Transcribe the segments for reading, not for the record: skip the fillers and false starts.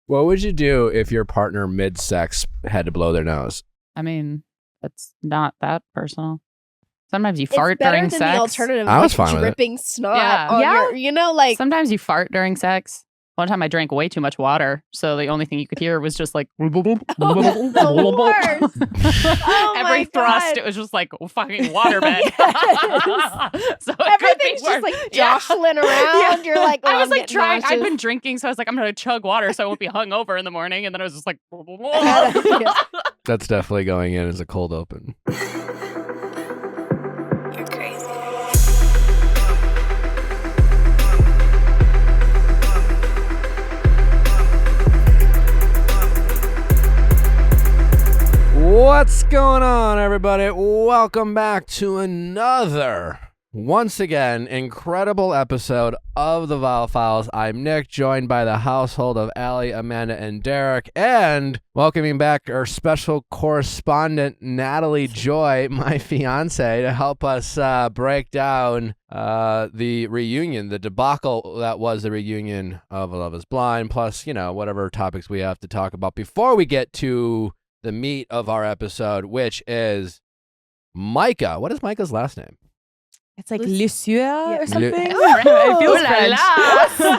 What would you do if your partner mid-sex had to blow their nose? I mean, it's not that personal. Sometimes you It's fart better during than sex. the alternative, I was like fine with it. dripping snot Yeah. on Yeah. your, like. Sometimes you fart during sex. One time I drank way too much water, so the only thing you could hear was just like the worst. Oh my every thrust. God. It was just like fucking waterbed. So Everything's just like jostling around. You're like, oh, I was I'm like getting trying. I'd nauseous. been drinking, so I was like, I'm gonna chug water so I won't be hungover in the morning. And then I was just like, Yeah. That's definitely going in as a cold open. You're crazy. What's going on, everybody? Welcome back to another, once again, incredible episode of the Viall Files. I'm Nick, joined by the household of Allie, Amanda, and Derek, and welcoming back our special correspondent, Natalie Joy, my fiance, to help us break down the reunion, the debacle that was the reunion of Love is Blind, plus, you know, whatever topics we have to talk about before we get to the meat of our episode, which is Micah. What is Micah's last name? It's like Lussier or something. It feels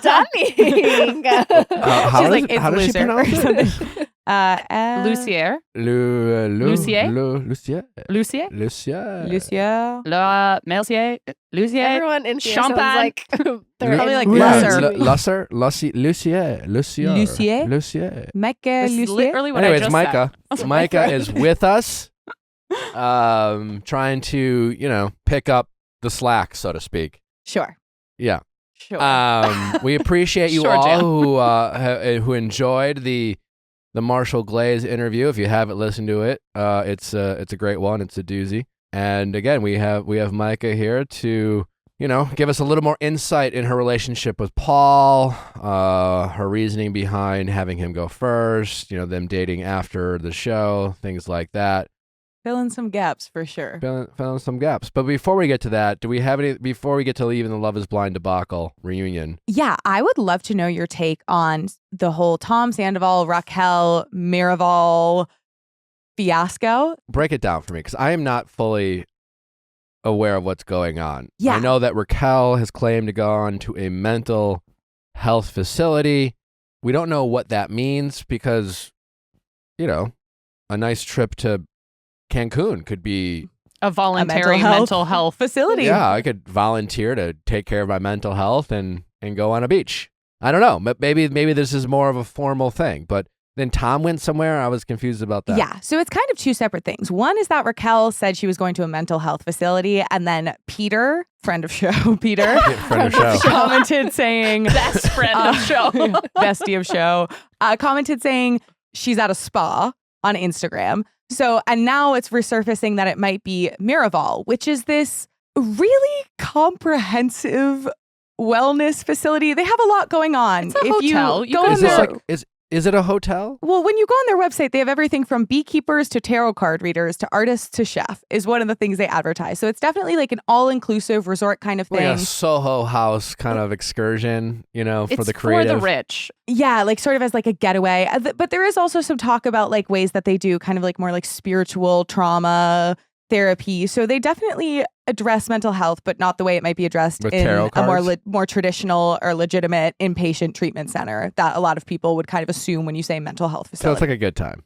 stunning. How She's like, it's how does she loser pronounce or it? something. Lussier. Lussier? Lussier? Lussier? Lussier. Lussier? La Mercier. Lussier. Everyone in here Champagne. sounds like they're Probably like Lusser. Lusser. Lussier. Lussier? Lussier. Micah This is Lussier. literally what I Anyways, just Micah. said. Micah is with us, trying to, you know, pick up the slack, so to speak. Sure. Yeah. Sure. We appreciate you Sure, all Jim. who enjoyed the Marshall Glaze interview. If you haven't listened to it, it's a great one. It's a doozy. And again, we have Micah here to, you know, give us a little more insight in her relationship with Paul, her reasoning behind having him go first, you know, them dating after the show, things like that. Fill in some gaps for sure. Fill in some gaps. But before we get to that, do we have any, before we get to leaving the Love is Blind debacle reunion? Yeah, I would love to know your take on the whole Tom Sandoval, Raquel, Miraval fiasco. Break it down for me, because I am not fully aware of what's going on. Yeah. I know that Raquel has claimed to go on to a mental health facility. We don't know what that means because, you know, a nice trip to Cancun could be, A voluntary mental health facility. yeah, I could volunteer to take care of my mental health and go on a beach. I don't know. Maybe this is more of a formal thing, but then Tom went somewhere. I was confused about that. Yeah. So it's kind of two separate things. One is that Raquel said she was going to a mental health facility, and then Peter, friend of show, Peter, Friend of show. commented saying, best friend of show. bestie of show, commented saying she's at a spa on Instagram. So, and now it's resurfacing that it might be Miraval, which is this really comprehensive wellness facility. They have a lot going on. It's a hotel. You go on Is this their, like, is it a hotel? well, when you go on their website, they have everything from beekeepers to tarot card readers to artists to chef is one of the things they advertise. So it's definitely like an all-inclusive resort kind of thing. Like a Soho House kind of excursion, you know, for It's the creative. for the rich. Yeah, like sort of as like a getaway. But there is also some talk about like ways that they do kind of like more like spiritual trauma therapy. So they definitely address mental health, but not the way it might be addressed With in tarot a more cards? more traditional or legitimate inpatient treatment center that a lot of people would kind of assume when you say mental health So facility. it's like a good time.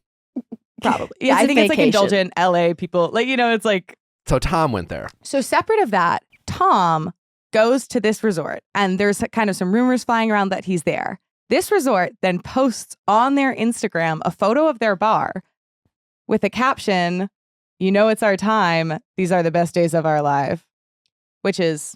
Probably. Yeah, It's I a think it's like vacation. indulgent LA people. Like, you know, it's like. So Tom went there. So separate of that, Tom goes to this resort and there's kind of some rumors flying around that he's there. This resort then posts on their Instagram a photo of their bar with a caption, "You know it's our time. These are the best days of our life," which is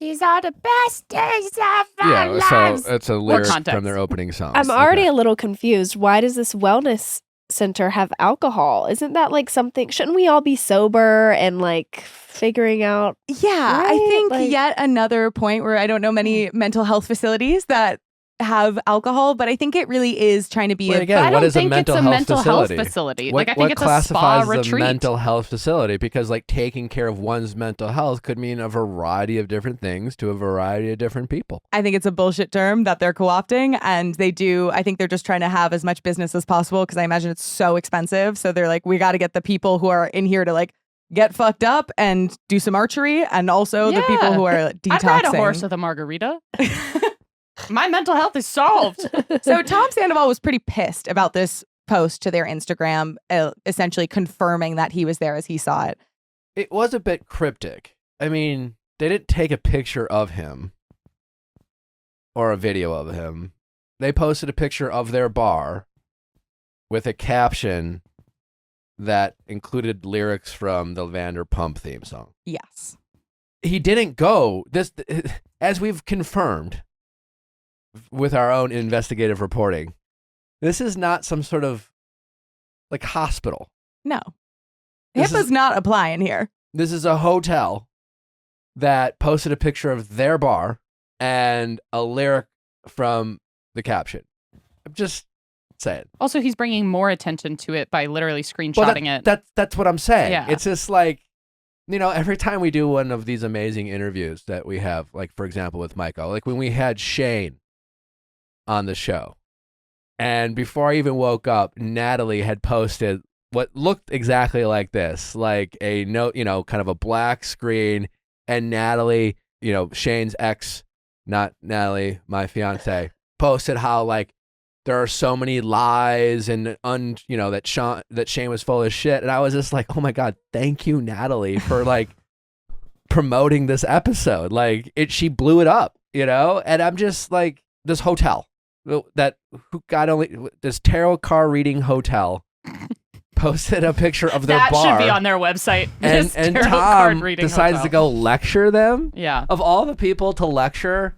These are the best days of our Yeah, lives. so it's a lyric context? from their opening song. I'm already a little confused. Why does this wellness center have alcohol? Isn't that like something? Shouldn't we all be sober and like figuring out? yeah, I Right? think Like- yet another point where I don't know many mental health facilities that have alcohol, but I think it really is trying to be Well, a again, I what don't is a think it's mental a health mental facility? health facility. What, Like, I think what it's a spa classifies as a retreat. mental health facility? Because like taking care of one's mental health could mean a variety of different things to a variety of different people. I think it's a bullshit term that they're co-opting, and I think they're just trying to have as much business as possible because I imagine it's so expensive. So they're like, we got to get the people who are in here to like get fucked up and do some archery, and also the people who are detoxing. I'd ride a horse with a margarita. My mental health is solved. So Tom Sandoval was pretty pissed about this post to their Instagram, essentially confirming that he was there as he saw it. It was a bit cryptic. I mean, they didn't take a picture of him or a video of him. They posted a picture of their bar with a caption that included lyrics from the Vanderpump theme song. Yes. He didn't go, as we've confirmed with our own investigative reporting, this is not some sort of like hospital. No. This HIPAA's is- not applying here. This is a hotel that posted a picture of their bar and a lyric from the caption. I'm just saying. Also, he's bringing more attention to it by literally screenshotting it. That's what I'm saying. Yeah. It's just like, you know, every time we do one of these amazing interviews that we have, like, for example, with Micah, like when we had Shane on the show, and before I even woke up, Natalie had posted what looked exactly like this, like a note, you know, kind of a black screen, and Natalie, you know, Shane's ex, not Natalie, my fiance, posted how like there are so many lies and you know, that Shane was full of shit, and I was just like, oh my god, thank you, Natalie, for like promoting this episode. Like she blew it up, you know, and I'm just like, this hotel this tarot card reading hotel posted a picture of their that bar. should be on their website. And This tarot Tom card reading decides hotel. to go lecture them. Yeah. Of all the people to lecture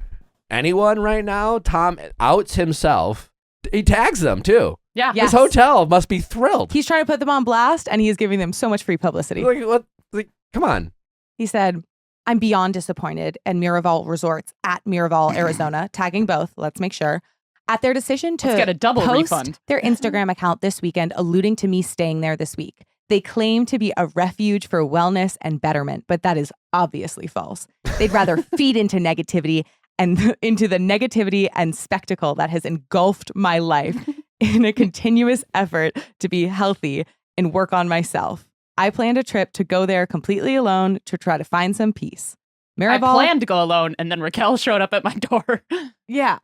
anyone right now, Tom outs himself. He tags them too. Yeah. Yes. This hotel must be thrilled. He's trying to put them on blast, and he is giving them so much free publicity. Like, what? Like, come on. He said, I'm beyond disappointed at Miraval Resorts at Miraval, Arizona, tagging both, let's make sure, at their decision to Let's get a double post refund. their Instagram account this weekend, alluding to me staying there this week. They claim to be a refuge for wellness and betterment, but that is obviously false. They'd rather feed into negativity and into the negativity and spectacle that has engulfed my life in a continuous effort to be healthy and work on myself. I planned a trip to go there completely alone to try to find some peace. I planned to go alone, and then Raquel showed up at my door. Yeah,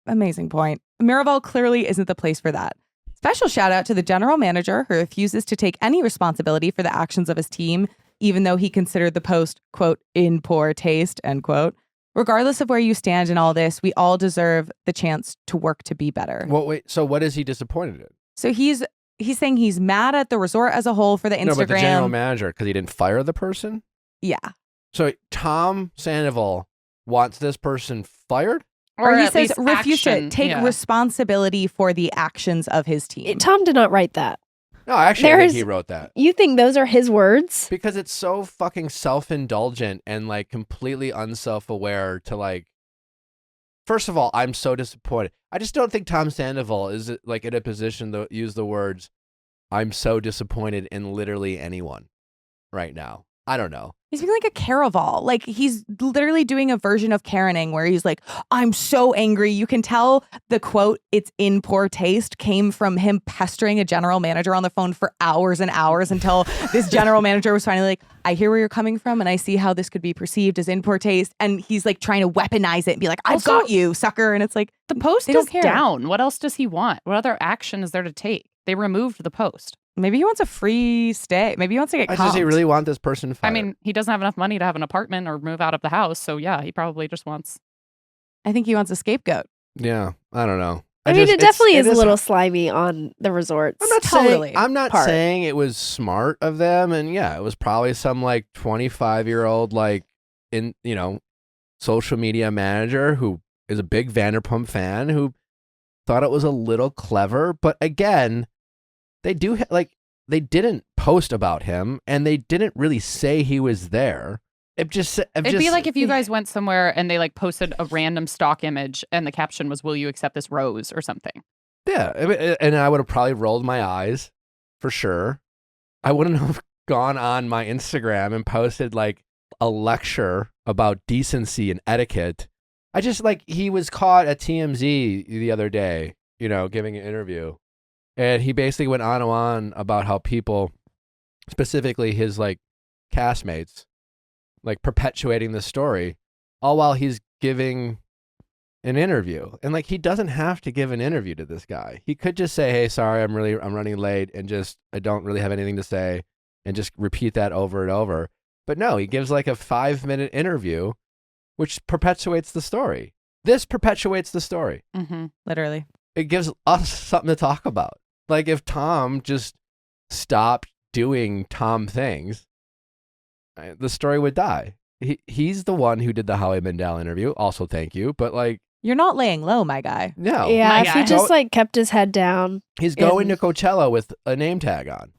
amazing point. Miraval clearly isn't the place for that. Special shout out to the general manager who refuses to take any responsibility for the actions of his team, even though he considered the post, quote, in poor taste, end quote. Regardless of where you stand in all this, we all deserve the chance to work to be better. Well, wait. So what is he disappointed in? So he's saying he's mad at the resort as a whole for the Instagram. No, but the general manager, because he didn't fire the person? Yeah. So Tom Sandoval wants this person fired? Or he at says least refuse to action. take Yeah. responsibility for the actions of his team. Tom did not write that. No, actually, I think There's- he wrote that. You think those are his words? Because it's so fucking self-indulgent and like completely unself-aware to like, first of all, I'm so disappointed. I just don't think Tom Sandoval is like in a position to use the words, I'm so disappointed in literally anyone right now. I don't know. He's being like a Caraval. Like he's literally doing a version of Karening where he's like, I'm so angry. You can tell the quote, it's in poor taste, came from him pestering a general manager on the phone for hours and hours until this general manager was finally like, I hear where you're coming from and I see how this could be perceived as in poor taste. And he's like trying to weaponize it and be like, I've Also, got you, sucker. And it's like, The post They don't is care. down. What else does he want? What other action is there to take? They removed the post. maybe he wants a free stay. Maybe he wants to get Does he comped. really want this person fired? I mean, he doesn't have enough money to have an apartment or move out of the house. So yeah, he probably just wants. I think he wants a scapegoat. yeah, I don't know. I mean, just- it definitely is a is little slimy on the resorts. I'm not Totally. saying I'm not part. saying it was smart of them, and yeah, it was probably some like 25-year-old like in social media manager who is a big Vanderpump fan who thought it was a little clever. But again, they didn't post about him, and they didn't really say he was there. It'd be like if you guys went somewhere and they like posted a random stock image and the caption was, "Will you accept this rose?" or something. Yeah, and I would have probably rolled my eyes for sure. I wouldn't have gone on my Instagram and posted like a lecture about decency and etiquette. I just like, he was caught at TMZ the other day, giving an interview. And he basically went on and on about how people, specifically his like castmates, like perpetuating the story, all while he's giving an interview. And like, he doesn't have to give an interview to this guy. He could just say, "Hey, sorry, I'm running late, and I don't really have anything to say," and just repeat that over and over. But no, he gives like a 5-minute interview, which perpetuates the story. This perpetuates the story. Mm-hmm. Literally. It gives us something to talk about. Like, if Tom just stopped doing Tom things, the story would die. He's the one who did the Howie Mandel interview. Also, thank you. But like, you're not laying low, my guy. no. Yeah, My if he guy. just like kept his head down. He's going to Coachella with a name tag on.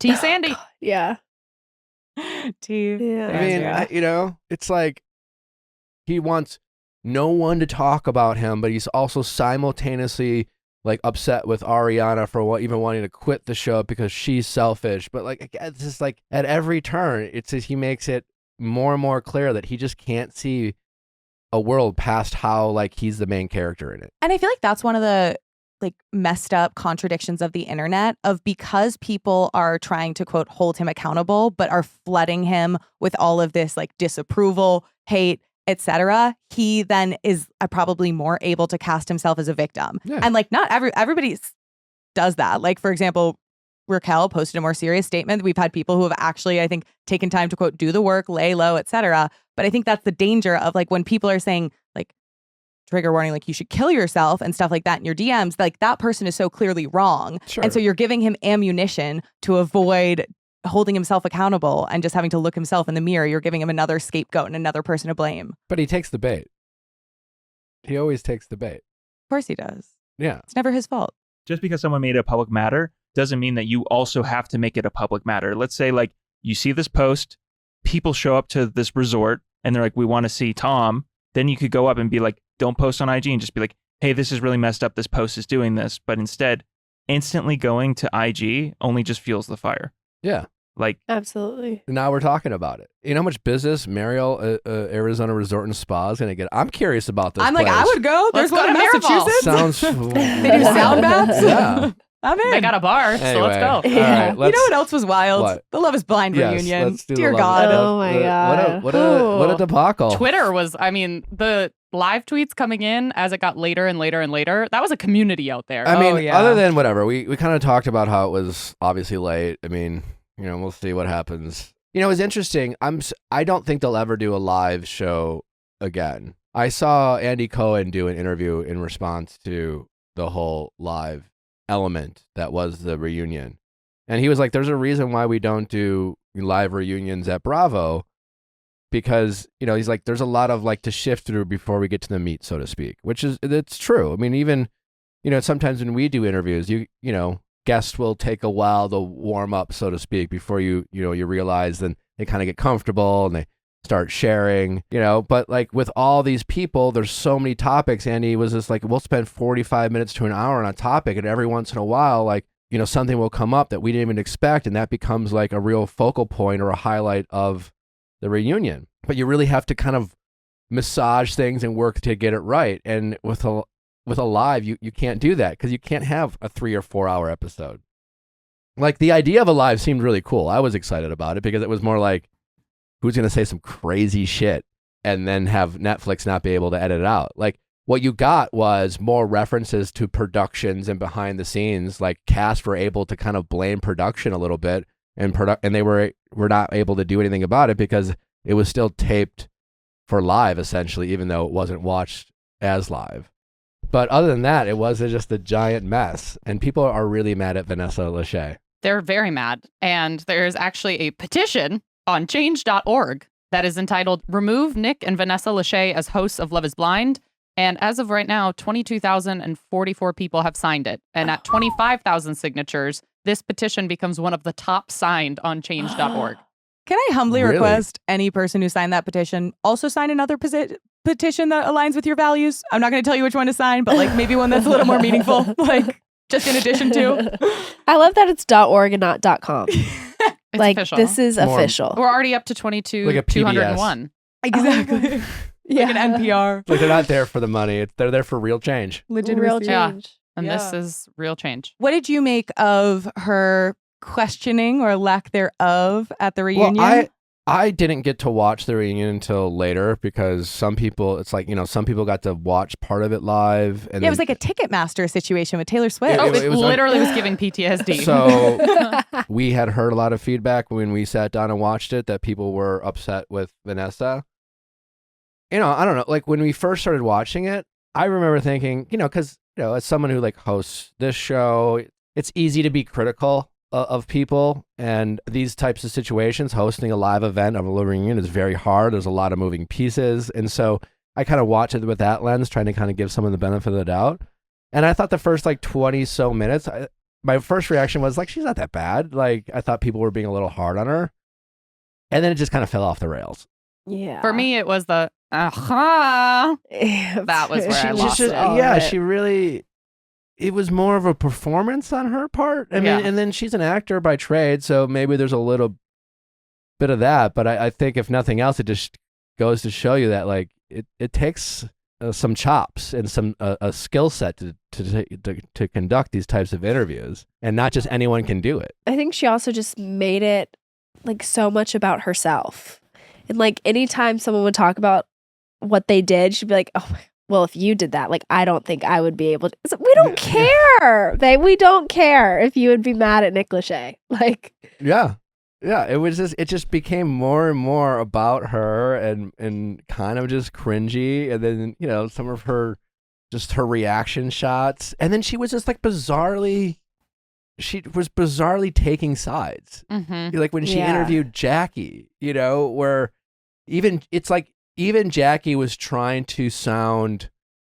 T. Sandy. Yeah. T. Yeah. I mean, it's like he wants no one to talk about him, but he's also simultaneously like upset with Ariana for even wanting to quit the show because she's selfish. But like, it's just like at every turn, it's just, he makes it more and more clear that he just can't see a world past how like he's the main character in it. And I feel like that's one of the like messed up contradictions of the internet, of because people are trying to quote hold him accountable but are flooding him with all of this like disapproval, hate, etc. He then is probably more able to cast himself as a victim. Yeah. And like not everybody does that. Like, for example, Raquel posted a more serious statement. We've had people who have actually, I think, taken time to quote, do the work, lay low, etc. But I think that's the danger of like when people are saying like, trigger warning, like you should kill yourself and stuff like that in your DMs, like that person is so clearly wrong. Sure. And so you're giving him ammunition to avoid holding himself accountable and just having to look himself in the mirror. You're giving him another scapegoat and another person to blame. But he takes the bait. He always takes the bait. Of course he does. Yeah. It's never his fault. Just because someone made it a public matter doesn't mean that you also have to make it a public matter. Let's say like you see this post, people show up to this resort and they're like, "We want to see Tom." Then you could go up and be like, don't post on IG and just be like, "Hey, this is really messed up. This post is doing this." But instead, instantly going to IG only just fuels the fire. Yeah. Like, Absolutely. Now we're talking about it. You know how much business Mariel Arizona Resort and Spa is going to get? I'm curious about this I'm like, place. I would go. There's Let's one go in to Miraval. Massachusetts. Sounds. They do sound baths. Yeah. I'm in. They got a bar, so let's go. Anyway, all right, You know what else was wild? What? The Love is Blind Yes, reunion. let's do the Dear Love God. Is- Oh my God. What a debacle. Twitter was, I mean, the live tweets coming in as it got later and later and later. That was a community out there. I mean, yeah. other than whatever, we kind of talked about how it was obviously late. I mean, we'll see what happens. It's interesting. I don't think they'll ever do a live show again. I saw Andy Cohen do an interview in response to the whole live element that was the reunion. And he was like, there's a reason why we don't do live reunions at Bravo, because, he's like, there's a lot of like to shift through before we get to the meat, so to speak, it's true. I mean, even, sometimes when we do interviews, guests will take a while to warm up, so to speak, before you realize, then they kind of get comfortable and they start sharing, but like with all these people, there's so many topics. Andy was just like, we'll spend 45 minutes to an hour on a topic, and every once in a while, like, something will come up that we didn't even expect, and that becomes like a real focal point or a highlight of the reunion. But you really have to kind of massage things and work to get it right. And with a live, you can't do that, because you can't have a 3 or 4 hour episode. Like, the idea of a live seemed really cool. I was excited about it because it was more like, who's going to say some crazy shit and then have Netflix not be able to edit it out? Like, what you got was more references to productions and behind the scenes. Like, cast were able to kind of blame production a little bit, and they were not able to do anything about it because it was still taped for live, essentially, even though it wasn't watched as live. But other than that, it was just a giant mess, and people are really mad at Vanessa Lussier. They're very mad. And there's actually a petition on change.org that is entitled "Remove Nick and Vanessa Lussier as hosts of Love is Blind." And as of right now, 22,044 people have signed it. And at 25,000 signatures, this petition becomes one of the top signed on change.org. Can I humbly Really? request any person who signed that petition also sign another petition that aligns with your values? I'm not going to tell you which one to sign, but like maybe one that's a little more meaningful, like just in addition to. I love that it's .org and not .com. It's Like official. this is More- official. We're already up to 22, Like a PBS. 201. Exactly. Yeah. Like an NPR. Like they're not there for the money. They're there for real change. Real Yeah. change. And this Yeah. is real change. What did you make of her questioning or lack thereof at the reunion? Well, I didn't get to watch the reunion until later because some people, it's like, some people got to watch part of it live. And Yeah, it was then- like a Ticketmaster situation with Taylor Swift. Oh, it it was literally was giving PTSD. So we had heard a lot of feedback when we sat down and watched it that people were upset with Vanessa. I don't know. Like when we first started watching it, I remember thinking, because, as someone who like hosts this show, it's easy to be critical of people. And these types of situations, hosting a live event of a reunion is very hard. There's a lot of moving pieces. And so I kind of watch it with that lens, trying to kind of give someone the benefit of the doubt. And I thought the first like 20 so minutes, my first reaction was like, she's not that bad. Like I thought people were being a little hard on her. And then it just kind of fell off the rails. Yeah. For me, it was the, that was where I lost it. She really, it was more of a performance on her part. I mean, Yeah. and then she's an actor by trade, so maybe there's a little bit of that. But I think if nothing else, it just goes to show you that like it takes some chops and some a skill set to conduct these types of interviews, and not just anyone can do it. I think she also just made it like so much about herself. And like anytime someone would talk about what they did, she'd be like, oh, well, if you did that, like, I don't think I would be able to. It's like, we don't care, babe. We don't care if you would be mad at Nick Lachey. Like, Yeah. It just became more and more about her and kind of just cringy. And then, some of her reaction shots. And then she was just like bizarrely taking sides. Mm-hmm. Like when she Yeah. interviewed Jackie, where even Jackie was trying to sound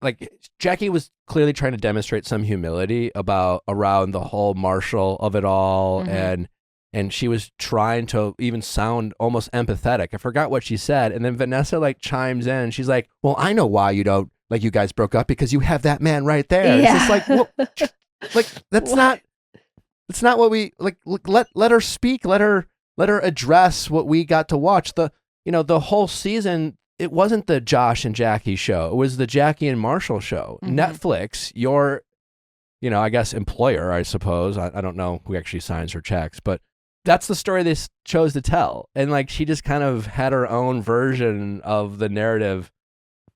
like Jackie was clearly trying to demonstrate some humility around the whole Marshall of it all. Mhm. And she was trying to even sound almost empathetic. I forgot what she said. And then Vanessa like chimes in. She's like, well, I know why you guys broke up because you have that man right there. Yeah. It's just like, well, like that's What? It's not what we like. Let her speak. Let her address what we got to watch. The whole season. It wasn't the Josh and Jackie show. It was the Jackie and Marshall show. Mhm. Netflix, your, I guess employer, I suppose. I don't know who actually signs her checks, but that's the story they chose to tell. And like she just kind of had her own version of the narrative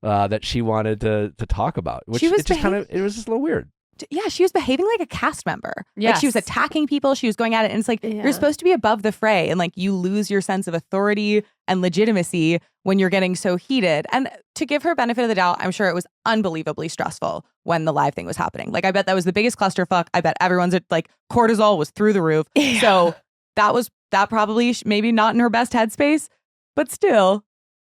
that she wanted to talk about, which She was it was just a little weird. Yeah, she was behaving like a cast member. Like Yes. she was attacking people. She was going at it. And it's like, Yeah. you're supposed to be above the fray. And like you lose your sense of authority and legitimacy when you're getting so heated. And to give her benefit of the doubt, I'm sure it was unbelievably stressful when the live thing was happening. Like I bet that was the biggest clusterfuck. I bet everyone's like cortisol was through the roof. Yeah. So that probably maybe not in her best headspace, but still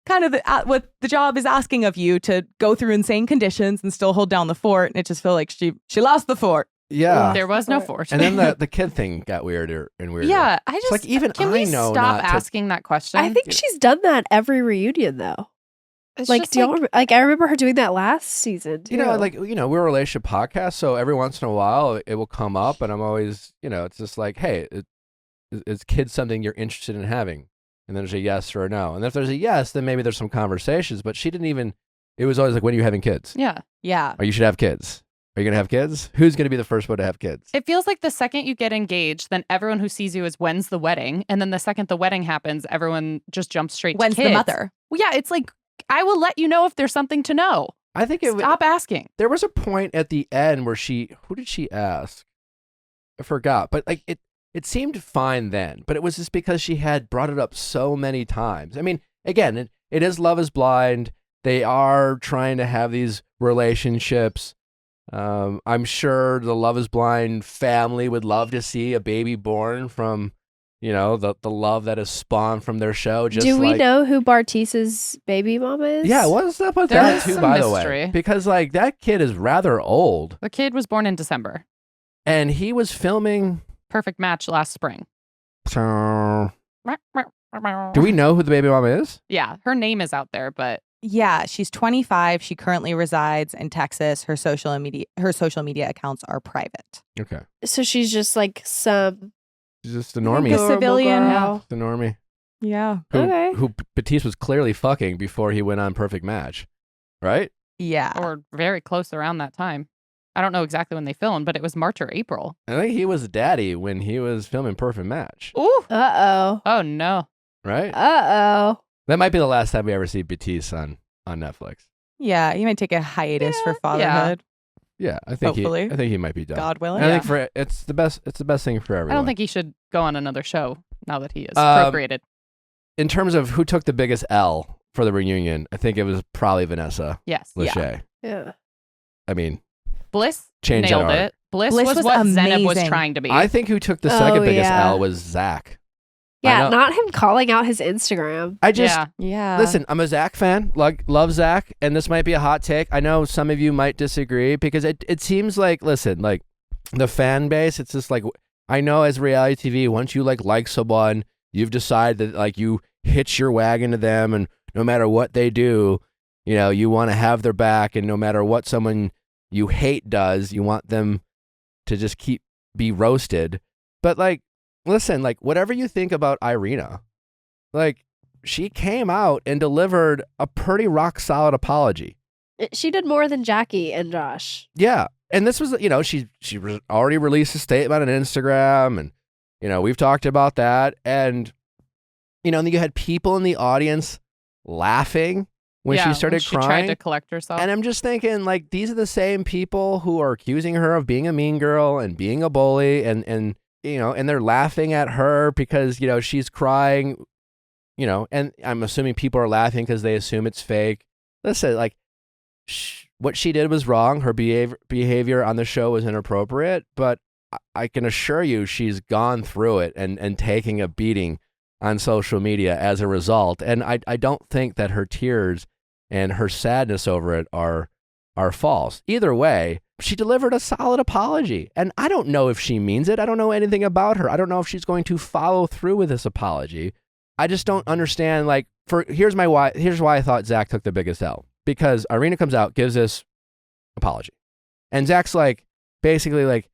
kind of what the job is asking of you to go through insane conditions and still hold down the fort. And it just felt like she lost the fort. Yeah. There was no fortune. And then the kid thing got weirder and weirder. yeah, I just like even can I we know stop not to- asking that question? I think she's done that every reunion though. It's Like, just do y'all like I remember her doing that last season too. we're a relationship podcast, so every once in a while it will come up, and I'm always, it's just like, hey, is kids something you're interested in having? And then there's a yes or a no. And if there's a yes, then maybe there's some conversations. But she didn't even. It was always like, when are you having kids? yeah. Yeah. Or you should have kids. Are you gonna have kids? Who's gonna be the first one to have kids? It feels like the second you get engaged, then everyone who sees you is when's the wedding, and then the second the wedding happens, everyone just jumps straight When's to the kids. mother? Well, yeah, it's like I will let you know if there's something to know. I think Stop asking. there was a point at the end where who did she ask? I forgot, but like it seemed fine then, but it was just because she had brought it up so many times. I mean, again, it is Love is Blind. They are trying to have these relationships. I'm sure the Love is Blind family would love to see a baby born from, the love that is spawned from their show. Just do we like, know who Bartice's baby mama is? Yeah, what's up with There that is too, some by the mystery. way? Because like that kid is rather old, The kid was born in December. and he was filming. Perfect match last spring. So Do we know who the baby mama is? Yeah, her name is out there, but Yeah, she's 25. She currently resides in Texas. Her social media accounts are private. Okay. So she's just like some She's just a Like normie. a civilian. girl. Just a normie. Yeah. Okay. Who Batiste was clearly fucking before he went on Perfect Match. Right? Yeah. or very close around that time. I don't know exactly when they filmed, but it was March or April. I think he was daddy when he was filming Perfect Match. Ooh. Uh-oh. Oh, no. Right? Uh-oh. That might be the last time we ever see Batiste on Netflix. Yeah. You might take a hiatus for Yeah. fatherhood. Yeah, I think Hopefully. I think he might be done. God willing. And I think it's the best thing for everyone. I don't think he should go on another show now that he is Um, procreated. in terms of who took the biggest L for the reunion, I think it was probably Vanessa Yes. Lussier. Yeah. I mean, Bliss change that nailed art. it. Bliss Bliss was was what Zeneb was amazing. trying to be. I think who took the Oh, second biggest yeah. L was Zach. I Yeah, know- not him calling out his Instagram. I just yeah. Yeah. listen. I'm a Zach fan. Love Zach, and this might be a hot take. I know some of you might disagree because it seems like like the fan base. It's just like I know as reality TV, once you like someone, you've decided that like you hitch your wagon to them, and no matter what they do, you want to have their back, and no matter what someone you hate does, you want them to just be roasted. But like, listen, like whatever you think about Irina, like she came out and delivered a pretty rock solid apology. She did more than Jackie and Josh. Yeah. And this was, she already released a statement on Instagram, and, we've talked about that. And, and you had people in the audience laughing when she started she crying. tried to collect herself. And I'm just thinking, like, these are the same people who are accusing her of being a mean girl and being a bully, and and they're laughing at her because, she's crying, and I'm assuming people are laughing because they assume it's fake. Listen, like, what she did was wrong. Her behavior on the show was inappropriate, but I can assure you she's gone through it and taking a beating on social media as a result. And I don't think that her tears and her sadness over it are false. Either way, she delivered a solid apology. And I don't know if she means it. I don't know anything about her. I don't know if she's going to follow through with this apology. I just don't understand. Like, here's why I thought Zach took the biggest L. Because Irina comes out, gives this apology. And Zach's like, basically like,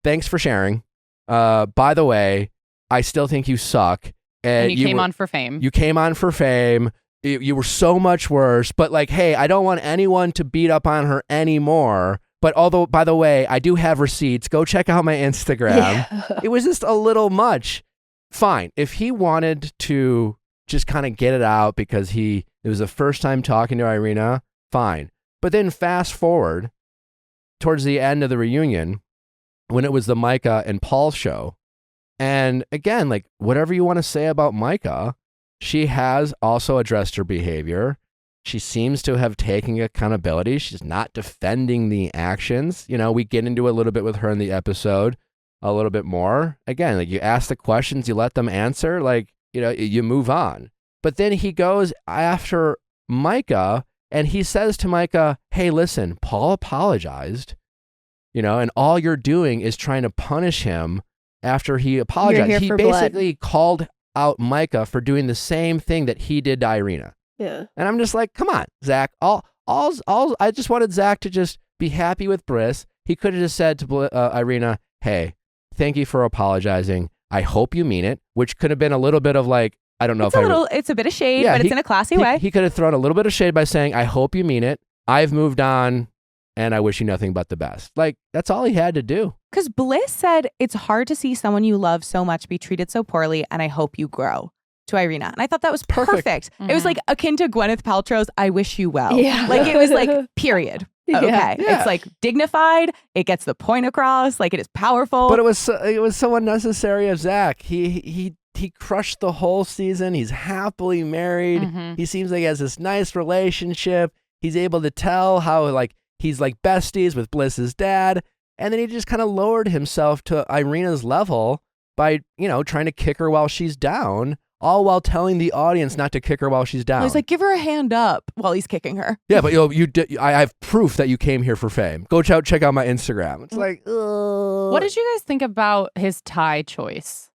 thanks for sharing. By the way, I still think you suck. and you came on for fame. You came on for fame. You were so much worse. But like, hey, I don't want anyone to beat up on her anymore. But although, by the way, I do have receipts. Go check out my Instagram. Yeah. It was just a little much. Fine. If he wanted to just kind of get it out because it was the first time talking to Irina, fine. But then fast forward towards the end of the reunion when it was the Micah and Paul show. And again, like whatever you want to say about Micah, she has also addressed her behavior. She seems to have taken accountability. She's not defending the actions. We get into a little bit with her in the episode, a little bit more. Again, like you ask the questions, you let them answer, like, you move on. But then he goes after Micah and he says to Micah, hey, listen, Paul apologized, and all you're doing is trying to punish him after he apologized. here He for blood. basically called out Micah for doing the same thing that he did to Irina. Yeah. And I'm just like, come on, Zach. I just wanted Zach to just be happy with Briss. He could have just said to Irina, hey, thank you for apologizing. I hope you mean it, which could have been a little bit of like, I don't know It's a bit of shade, Yeah, but it's in a classy way. He could have thrown a little bit of shade by saying, I hope you mean it. I've moved on and I wish you nothing but the best. Like, that's all he had to do. Because Bliss said, it's hard to see someone you love so much be treated so poorly, and I hope you grow, to Irina. And I thought that was perfect. It was like akin to Gwyneth Paltrow's I wish you well. Yeah. Like it was like, period. Yeah. Okay. Yeah. It's like dignified. It gets the point across. Like it is powerful. But it was so unnecessary of Zach. He crushed the whole season. He's happily married. Mhm. He seems like he has this nice relationship. He's able to tell how like he's like besties with Bliss's dad. And then he just kind of lowered himself to Irina's level by, trying to kick her while she's down, all while telling the audience not to kick her while she's down. He's like, give her a hand up while he's kicking her. yeah, but I have proof that you came here for fame. Go check out my Instagram. It's like, What did you guys think about his tie choice?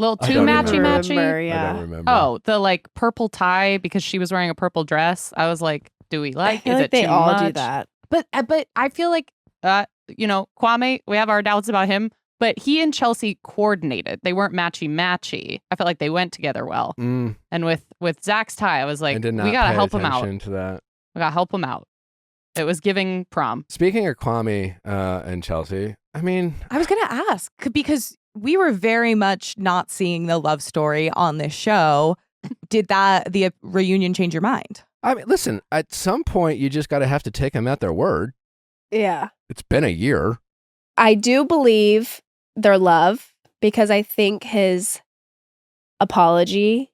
little I too don't matchy remember. matchy. Remember, I yeah. don't remember. Oh, the like purple tie because she was wearing a purple dress. I was like, do we I like? feel Is like it they too all much? do that. But I feel like Kwame, we have our doubts about him, but he and Chelsea coordinated. They weren't matchy. I felt like they went together well. Mm, And with Zach's tie, I was I like, did not we gotta pay help him out. attention to that. We gotta help him out. It was giving prom. Speaking of Kwame and Chelsea, I mean, I was going to ask because we were very much not seeing the love story on this show. Did the reunion change your mind? listen, at some point you just got to have to take them at their word. Yeah. It's been a year. I do believe their love because I think his apology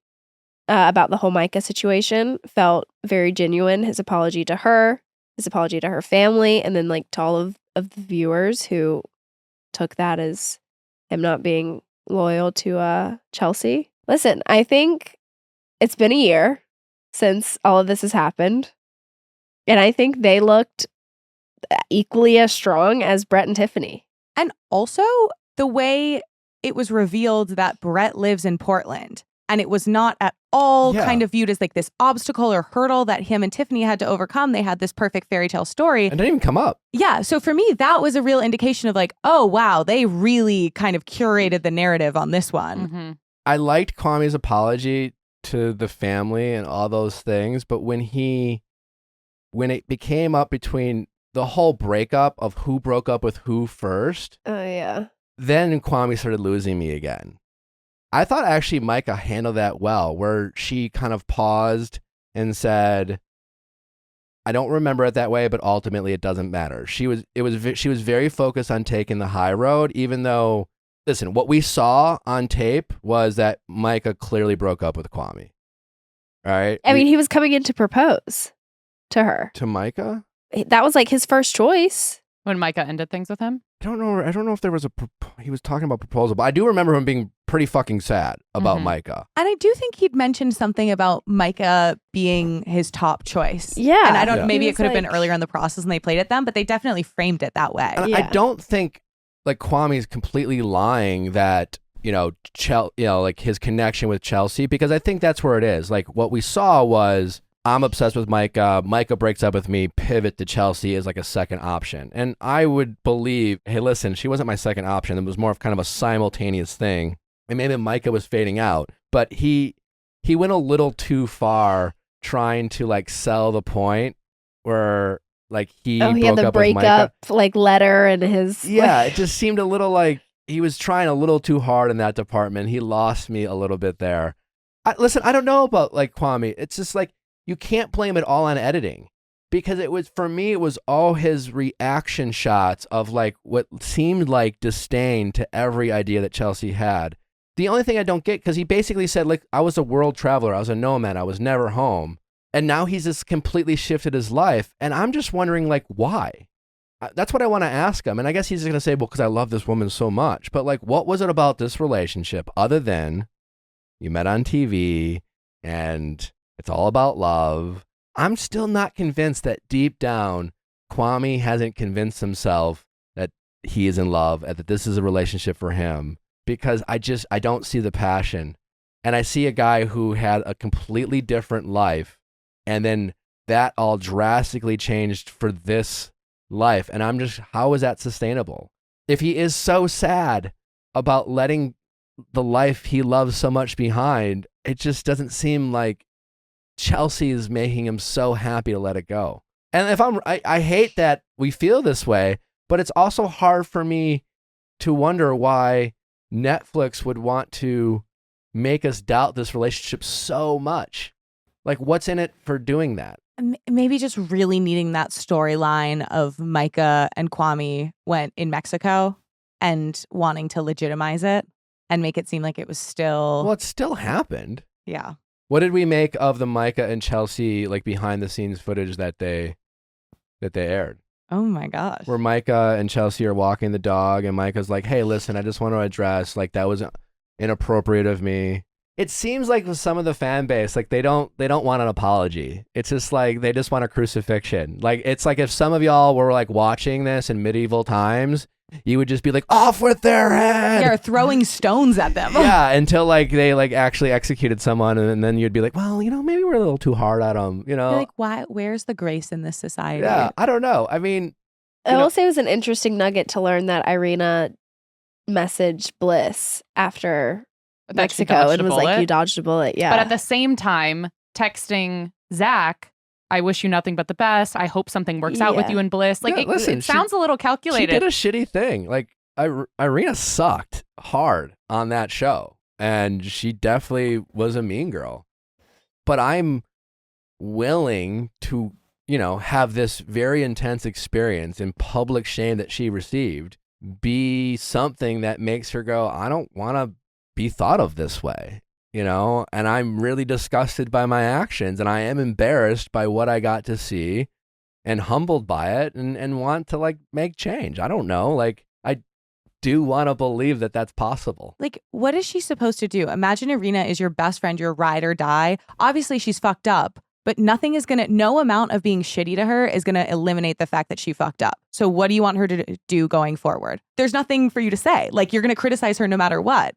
about the whole Micah situation felt very genuine. His apology to her, his apology to her family, and then like to all of the viewers who took that as him not being loyal to Chelsea. Listen, I think it's been a year since all of this has happened, and I think they looked equally as strong as Brett and Tiffany. And also the way it was revealed that Brett lives in Portland and it was not at all Yeah. kind of viewed as like this obstacle or hurdle that him and Tiffany had to overcome. They had this perfect fairy tale story. It didn't even come up. Yeah. So for me, that was a real indication of like, oh, wow, they really kind of curated the narrative on this one. Mm-hmm. I liked Kwame's apology to the family and all those things, but when it became up between the whole breakup of who broke up with who first, Oh, yeah. then Kwame started losing me again. I thought actually Micah handled that well, where she kind of paused and said, I don't remember it that way, but ultimately it doesn't matter. She was very focused on taking the high road, even though, listen, what we saw on tape was that Micah clearly broke up with Kwame. All right? I mean, he was coming in to propose to her. to Micah? That was like his first choice. When Micah ended things with him. I don't know if there was he was talking about proposal, but I do remember him being pretty fucking sad about Mhm. Micah. And I do think he'd mentioned something about Micah being his top choice. Yeah. And I don't Yeah. maybe He it was could have been like- earlier in the process and they played it then, but they definitely framed it that way. And I Yeah. don't think like Kwame's completely lying that, like his connection with Chelsea, because I think that's where it is. Like what we saw was I'm obsessed with Micah. Micah breaks up with me. Pivot to Chelsea is like a second option. And I would believe, hey, listen, she wasn't my second option. It was more of kind of a simultaneous thing. And maybe Micah was fading out, but he went a little too far trying to like sell the point where like he Oh, he broke had the up with Micah. breakup like letter and his. Yeah, it just seemed a little like he was trying a little too hard in that department. He lost me a little bit there. Listen, I don't know about like Kwame. It's just like you can't blame it all on editing, because it was, for me, it was all his reaction shots of like what seemed like disdain to every idea that Chelsea had. The only thing I don't get, because he basically said like I was a world traveler, I was a nomad, I was never home, and now he's just completely shifted his life, and I'm just wondering like why. That's what I want to ask him. And I guess he's just going to say, well, because I love this woman so much. But like, what was it about this relationship other than you met on TV and it's all about love? I'm still not convinced that deep down, Kwame hasn't convinced himself that he is in love and that this is a relationship for him, because I don't see the passion. And I see a guy who had a completely different life, and then that all drastically changed for this life. And I'm just, how is that sustainable? If he is so sad about letting the life he loves so much behind, it just doesn't seem like Chelsea is making him so happy to let it go. And if I hate that we feel this way, but it's also hard for me to wonder why Netflix would want to make us doubt this relationship so much. Like, what's in it for doing that? Maybe just really needing that storyline of Micah and Kwame went in Mexico and wanting to legitimize it and make it seem like it was still. Well, it still happened. Yeah. What did we make of the Micah and Chelsea like behind the scenes footage that they aired? Oh my gosh. Where Micah and Chelsea are walking the dog, and Micah's like, "Hey, listen, I just want to address like that was inappropriate of me." It seems like with some of the fan base, like they don't want an apology. It's just like they just want a crucifixion. Like it's like if some of y'all were like watching this in medieval times you would just be like, off with their head. You're throwing stones at them. Yeah, until like they like actually executed someone, and then you'd be like, well, maybe we're a little too hard at them, You're like, why? Where's the grace in this society? Yeah, I don't know. I mean, I will say it was an interesting nugget to learn that Irina messaged Bliss after That she Mexico dodged and a was like, bullet. you dodged a bullet. Yeah. But at the same time, texting Zach, I wish you nothing but the best. I hope something works out with Yeah. you and Bliss. Like, Yeah, listen, it sounds a little she calculated. did a shitty thing. Like Irina sucked hard on that show, and she definitely was a mean girl. But I'm willing to, have this very intense experience in public shame that she received be something that makes her go, I don't want to be thought of this way, and I'm really disgusted by my actions, and I am embarrassed by what I got to see and humbled by it, and want to like make change. I don't know. Like, I do want to believe that that's possible. Like, what is she supposed to do? Imagine Irina is your best friend, your ride or die. Obviously, she's fucked up, but no amount of being shitty to her is going to eliminate the fact that she fucked up. So what do you want her to do going forward? There's nothing for you to say. Like, you're going to criticize her no matter what.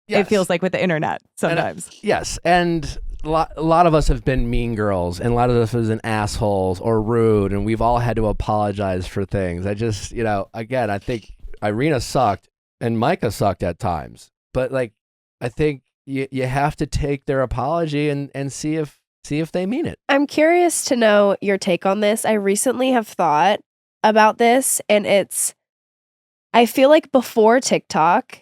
Yes. It feels like with the internet sometimes. Yes. And a lot of us have been mean girls, and a lot of us have been assholes or rude, and we've all had to apologize for things. I just, again, I think Irina sucked and Micah sucked at times. But like, I think you have to take their apology and see if they mean it. I'm curious to know your take on this. I recently have thought about this, and I feel like before TikTok,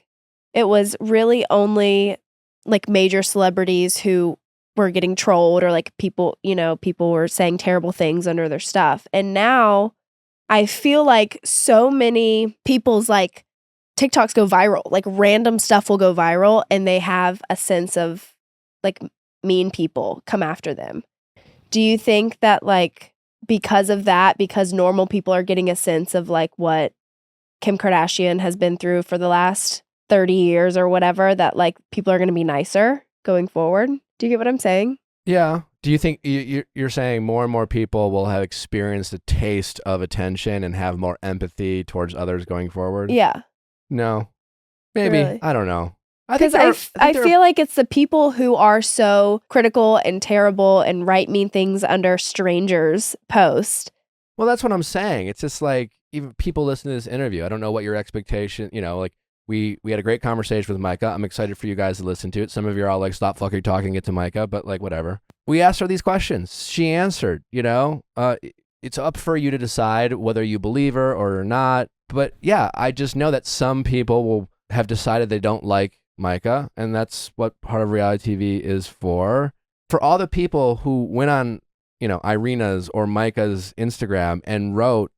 it was really only like major celebrities who were getting trolled, or like people were saying terrible things under their stuff. And now I feel like so many people's like TikToks go viral, like random stuff will go viral, and they have a sense of like mean people come after them. Do you think that like because of that, because normal people are getting a sense of like what Kim Kardashian has been through for the last 30 years or whatever, that like people are going to be nicer going forward? Do you get what I'm saying? Yeah. Do you think you're saying more and more people will have experienced a taste of attention and have more empathy towards others going forward? Yeah. No. Maybe. Really? I don't know. Because I feel like it's the people who are so critical and terrible and write mean things under strangers' posts. Well, that's what I'm saying. It's just like, even people listen to this interview, I don't know what your expectation, like we had a great conversation with Micah. I'm excited for you guys to listen to it. Some of you are all like, stop fucking talking, get to Micah, but like, whatever. We asked her these questions. She answered, it's up for you to decide whether you believe her or not. But yeah, I just know that some people will have decided they don't like Micah, and that's what part of reality TV is for. For all the people who went on, Irina's or Micah's Instagram and wrote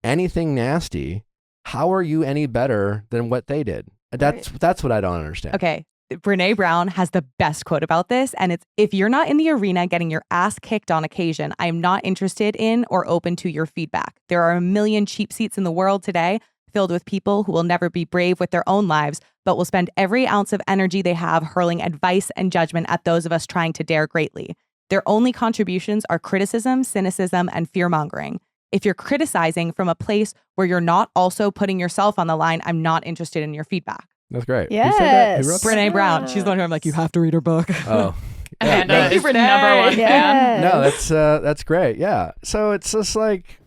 anything nasty, how are you any better than what they did? That's what I don't understand. Okay. Brene Brown has the best quote about this, and it's, if you're not in the arena getting your ass kicked on occasion, I am not interested in or open to your feedback. There are a million cheap seats in the world today filled with people who will never be brave with their own lives, but will spend every ounce of energy they have hurling advice and judgment at those of us trying to dare greatly. Their only contributions are criticism, cynicism, and fear-mongering. If you're criticizing from a place where you're not also putting yourself on the line, I'm not interested in your feedback. That's great. Yes. Who said that? Who wrote that? Brene Brown. She's the one who I'm like, you have to read her book. Oh. And Yeah, is Brene. number one fan. Yes. no, that's great. Yeah. So it's just like,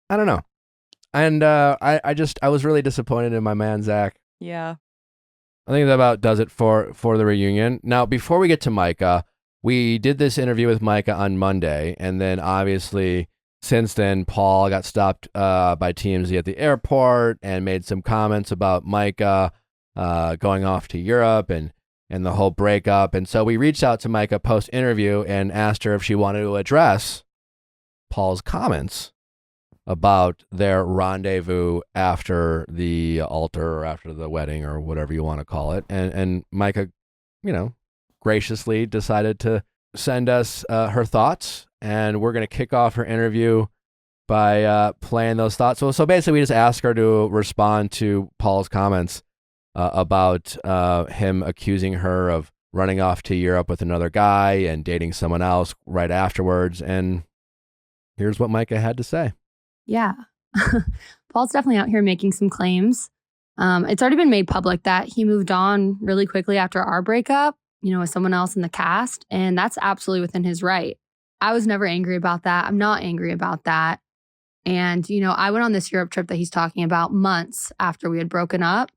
I don't know. And I was really disappointed in my man, Zach. Yeah. I think that about does it for the reunion. Now, before we get to Micah, we did this interview with Micah on Monday, and then obviously since then, Paul got stopped by TMZ at the airport and made some comments about Micah going off to Europe and the whole breakup. And so we reached out to Micah post-interview and asked her if she wanted to address Paul's comments about their rendezvous after the altar or after the wedding or whatever you want to call it. And Micah, graciously decided to send us her thoughts, and we're going to kick off her interview by playing those thoughts. So basically we just asked her to respond to Paul's comments about him accusing her of running off to Europe with another guy and dating someone else right afterwards. And here's what Micah had to say. Yeah. Paul's definitely out here making some claims. It's already been made public that he moved on really quickly after our breakup, with someone else in the cast. And that's absolutely within his right. I was never angry about that. I'm not angry about that. And, I went on this Europe trip that he's talking about months after we had broken up.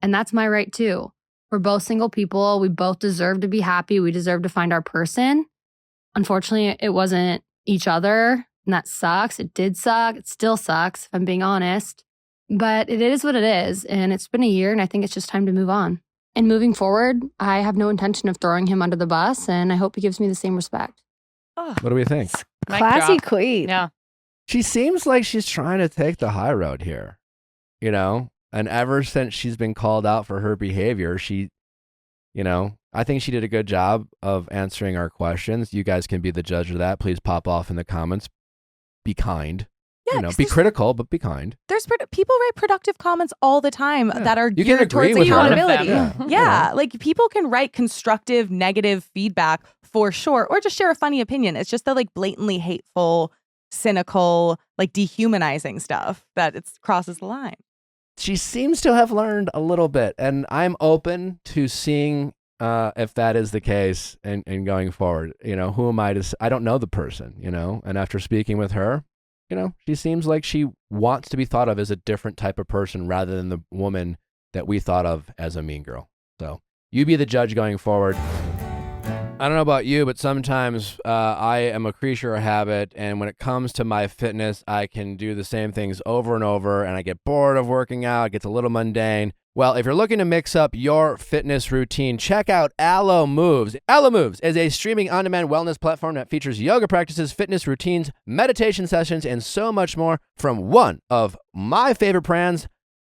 And that's my right too. We're both single people. We both deserve to be happy. We deserve to find our person. Unfortunately, it wasn't each other. And that sucks. It did suck. It still sucks, if I'm being honest. But it is what it is. And it's been a year, and I think it's just time to move on. And moving forward, I have no intention of throwing him under the bus, and I hope he gives me the same respect. What do we think? Mic Classy drop. queen. Yeah. She seems like she's trying to take the high road here, And ever since she's been called out for her behavior, I think she did a good job of answering our questions. You guys can be the judge of that. Please pop off in the comments. Be kind. Yeah, Be critical, but be kind. There's people write productive comments all the time that are You can geared agree towards with her. accountability. Yeah. Yeah, like people can write constructive, negative feedback for sure, or just share a funny opinion. It's just the blatantly hateful, cynical, dehumanizing stuff that it crosses the line. She seems to have learned a little bit, and I'm open to seeing if that is the case and going forward. Who am I to? I don't know the person, and after speaking with her, she seems like she wants to be thought of as a different type of person rather than the woman that we thought of as a mean girl. So you be the judge going forward. I don't know about you, but sometimes I am a creature of habit, and when it comes to my fitness, I can do the same things over and over, and I get bored of working out. It gets a little mundane. Well, if you're looking to mix up your fitness routine, check out Alo Moves. Alo Moves is a streaming on-demand wellness platform that features yoga practices, fitness routines, meditation sessions, and so much more from one of my favorite brands,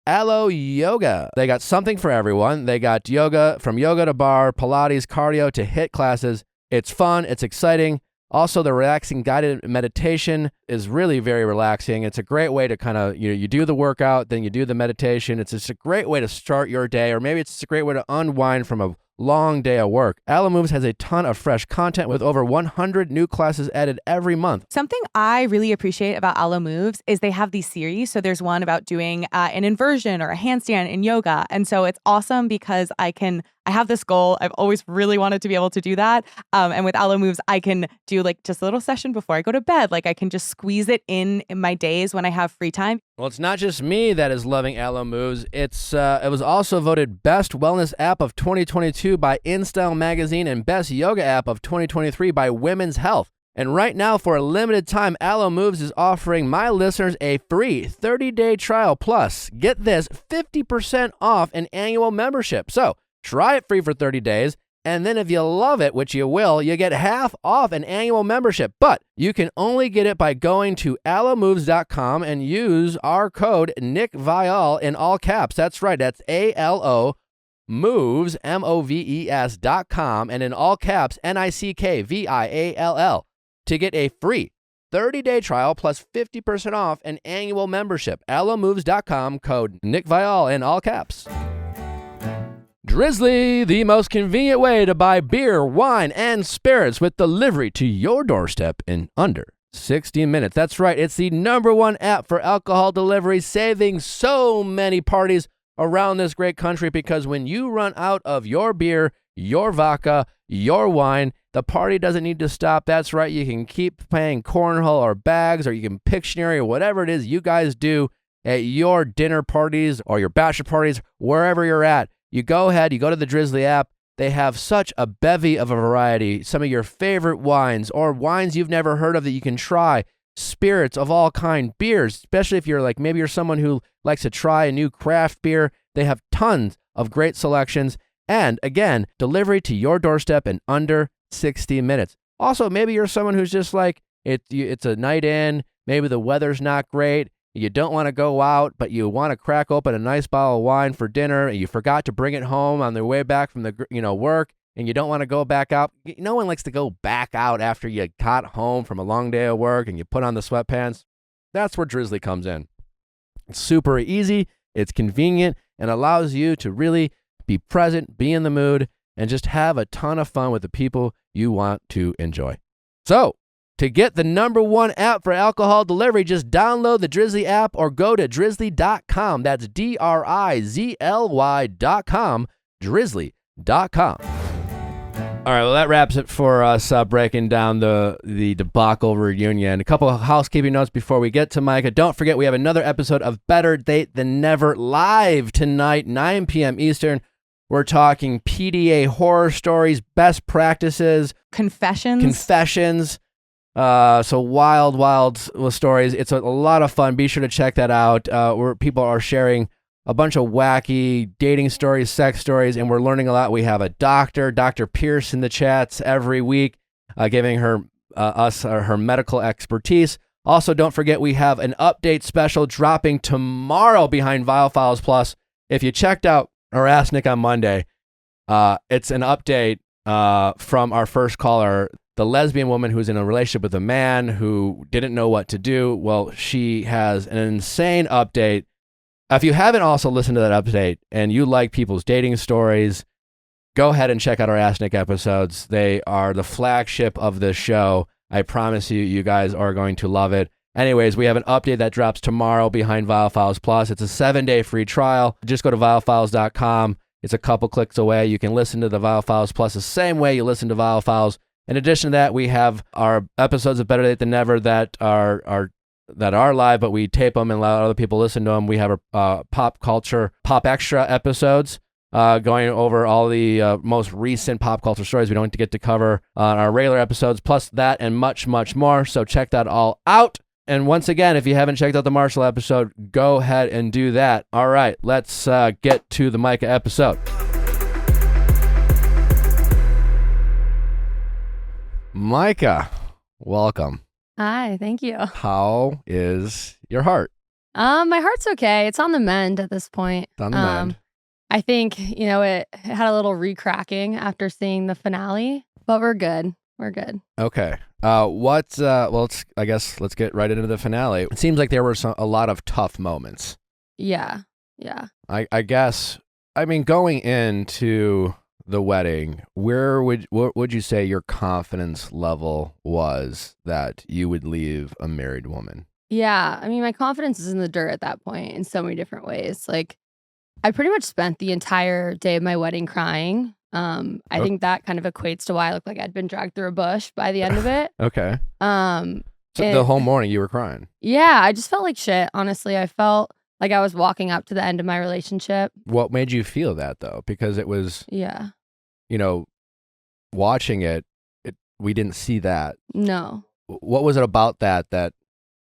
Alo Yoga. They got something for everyone. They got yoga, from yoga to bar, Pilates, cardio to HIIT classes. It's fun. It's exciting. Also, the relaxing guided meditation is really very relaxing. It's a great way to kind of, you do the workout, then you do the meditation. It's just a great way to start your day, or maybe it's just a great way to unwind from a long day of work. Alo Moves has a ton of fresh content with over 100 new classes added every month. Something I really appreciate about Alo Moves is they have these series. So there's one about doing an inversion or a handstand in yoga. And so it's awesome because I have this goal. I've always really wanted to be able to do that. And with Alo Moves, I can do just a little session before I go to bed. I can just squeeze it in my days when I have free time. Well, it's not just me that is loving Alo Moves. It was also voted Best Wellness App of 2022 by InStyle Magazine and Best Yoga App of 2023 by Women's Health. And right now, for a limited time, Alo Moves is offering my listeners a free 30-day trial. Plus, get this, 50% off an annual membership. So try it free for 30 days. And then if you love it, which you will, you get half off an annual membership. But you can only get it by going to allomoves.com and use our code NickViall in all caps. That's right. That's ALO Moves, MOVES.com, and in all caps, NickViall, to get a free 30-day trial plus 50% off an annual membership. allomoves.com, code NickViall in all caps. Drizzly, the most convenient way to buy beer, wine, and spirits with delivery to your doorstep in under 60 minutes. That's right, it's the #1 app for alcohol delivery, saving so many parties around this great country, because when you run out of your beer, your vodka, your wine, the party doesn't need to stop. That's right, you can keep playing cornhole or bags, or you can Pictionary or whatever it is you guys do at your dinner parties or your bachelor parties, wherever you're at. You go ahead, you go to the Drizzly app. They have such a bevy of a variety. Some of your favorite wines or wines you've never heard of that you can try. Spirits of all kind, beers, especially if you're maybe you're someone who likes to try a new craft beer. They have tons of great selections. And again, delivery to your doorstep in under 60 minutes. Also, maybe you're someone who's just it's a night in. Maybe the weather's not great. You don't want to go out, but you want to crack open a nice bottle of wine for dinner, and you forgot to bring it home on the way back from the work, and you don't want to go back out. No one likes to go back out after you got home from a long day of work and you put on the sweatpants. That's where Drizzly comes in. It's super easy, it's convenient, and allows you to really be present, be in the mood, and just have a ton of fun with the people you want to enjoy. So, To get the #1 app for alcohol delivery, just download the Drizzly app or go to drizzly.com. That's DRIZLY.com, drizzly.com. All right, well, that wraps it for us breaking down the debacle reunion. A couple of housekeeping notes before we get to Micah. Don't forget, we have another episode of Better Date Than Never live tonight, 9 p.m. Eastern. We're talking PDA horror stories, best practices. Confessions. So wild stories. It's a lot of fun. Be sure to check that out. Where people are sharing a bunch of wacky dating stories, sex stories, and we're learning a lot. We have a Dr. Pierce in the chats every week, giving her her medical expertise. Also, don't forget we have an update special dropping tomorrow behind Viall Files Plus. If you checked out our Ask Nick on Monday, it's an update from our first caller, the lesbian woman who's in a relationship with a man who didn't know what to do. Well, she has an insane update. If you haven't also listened to that update and you like people's dating stories, go ahead and check out our Ask Nick episodes. They are the flagship of this show. I promise you, you guys are going to love it. Anyways, we have an update that drops tomorrow behind Viall Files Plus. It's a 7-day free trial. Just go to viallfiles.com. It's a couple clicks away. You can listen to the Viall Files Plus the same way you listen to Viall Files. In addition to that, we have our episodes of Better Date Than Never that are live, but we tape them and let other people listen to them. We have our pop culture, pop extra episodes going over all the most recent pop culture stories we don't get to cover on our regular episodes, plus that and much, much more. So check that all out. And once again, if you haven't checked out the Marshall episode, go ahead and do that. All right, let's get to the Micah episode. Micah, welcome. Hi, thank you. How is your heart? My heart's okay. It's on the mend at this point. It's on the mend. I think, it had a little re-cracking after seeing the finale, but we're good. We're good. Okay. Let's get right into the finale. It seems like there were a lot of tough moments. Yeah. I guess, going into the wedding, what would you say your confidence level was that you would leave a married woman? Yeah. My confidence is in the dirt at that point in so many different ways. Like, I pretty much spent the entire day of my wedding crying. I think that kind of equates to why I looked like I'd been dragged through a bush by the end of it. Okay. So the whole morning you were crying? Yeah, I just felt like shit, honestly. I felt like I was walking up to the end of my relationship. What made you feel that, though? Because it was, watching it, we didn't see that. No. What was it about that,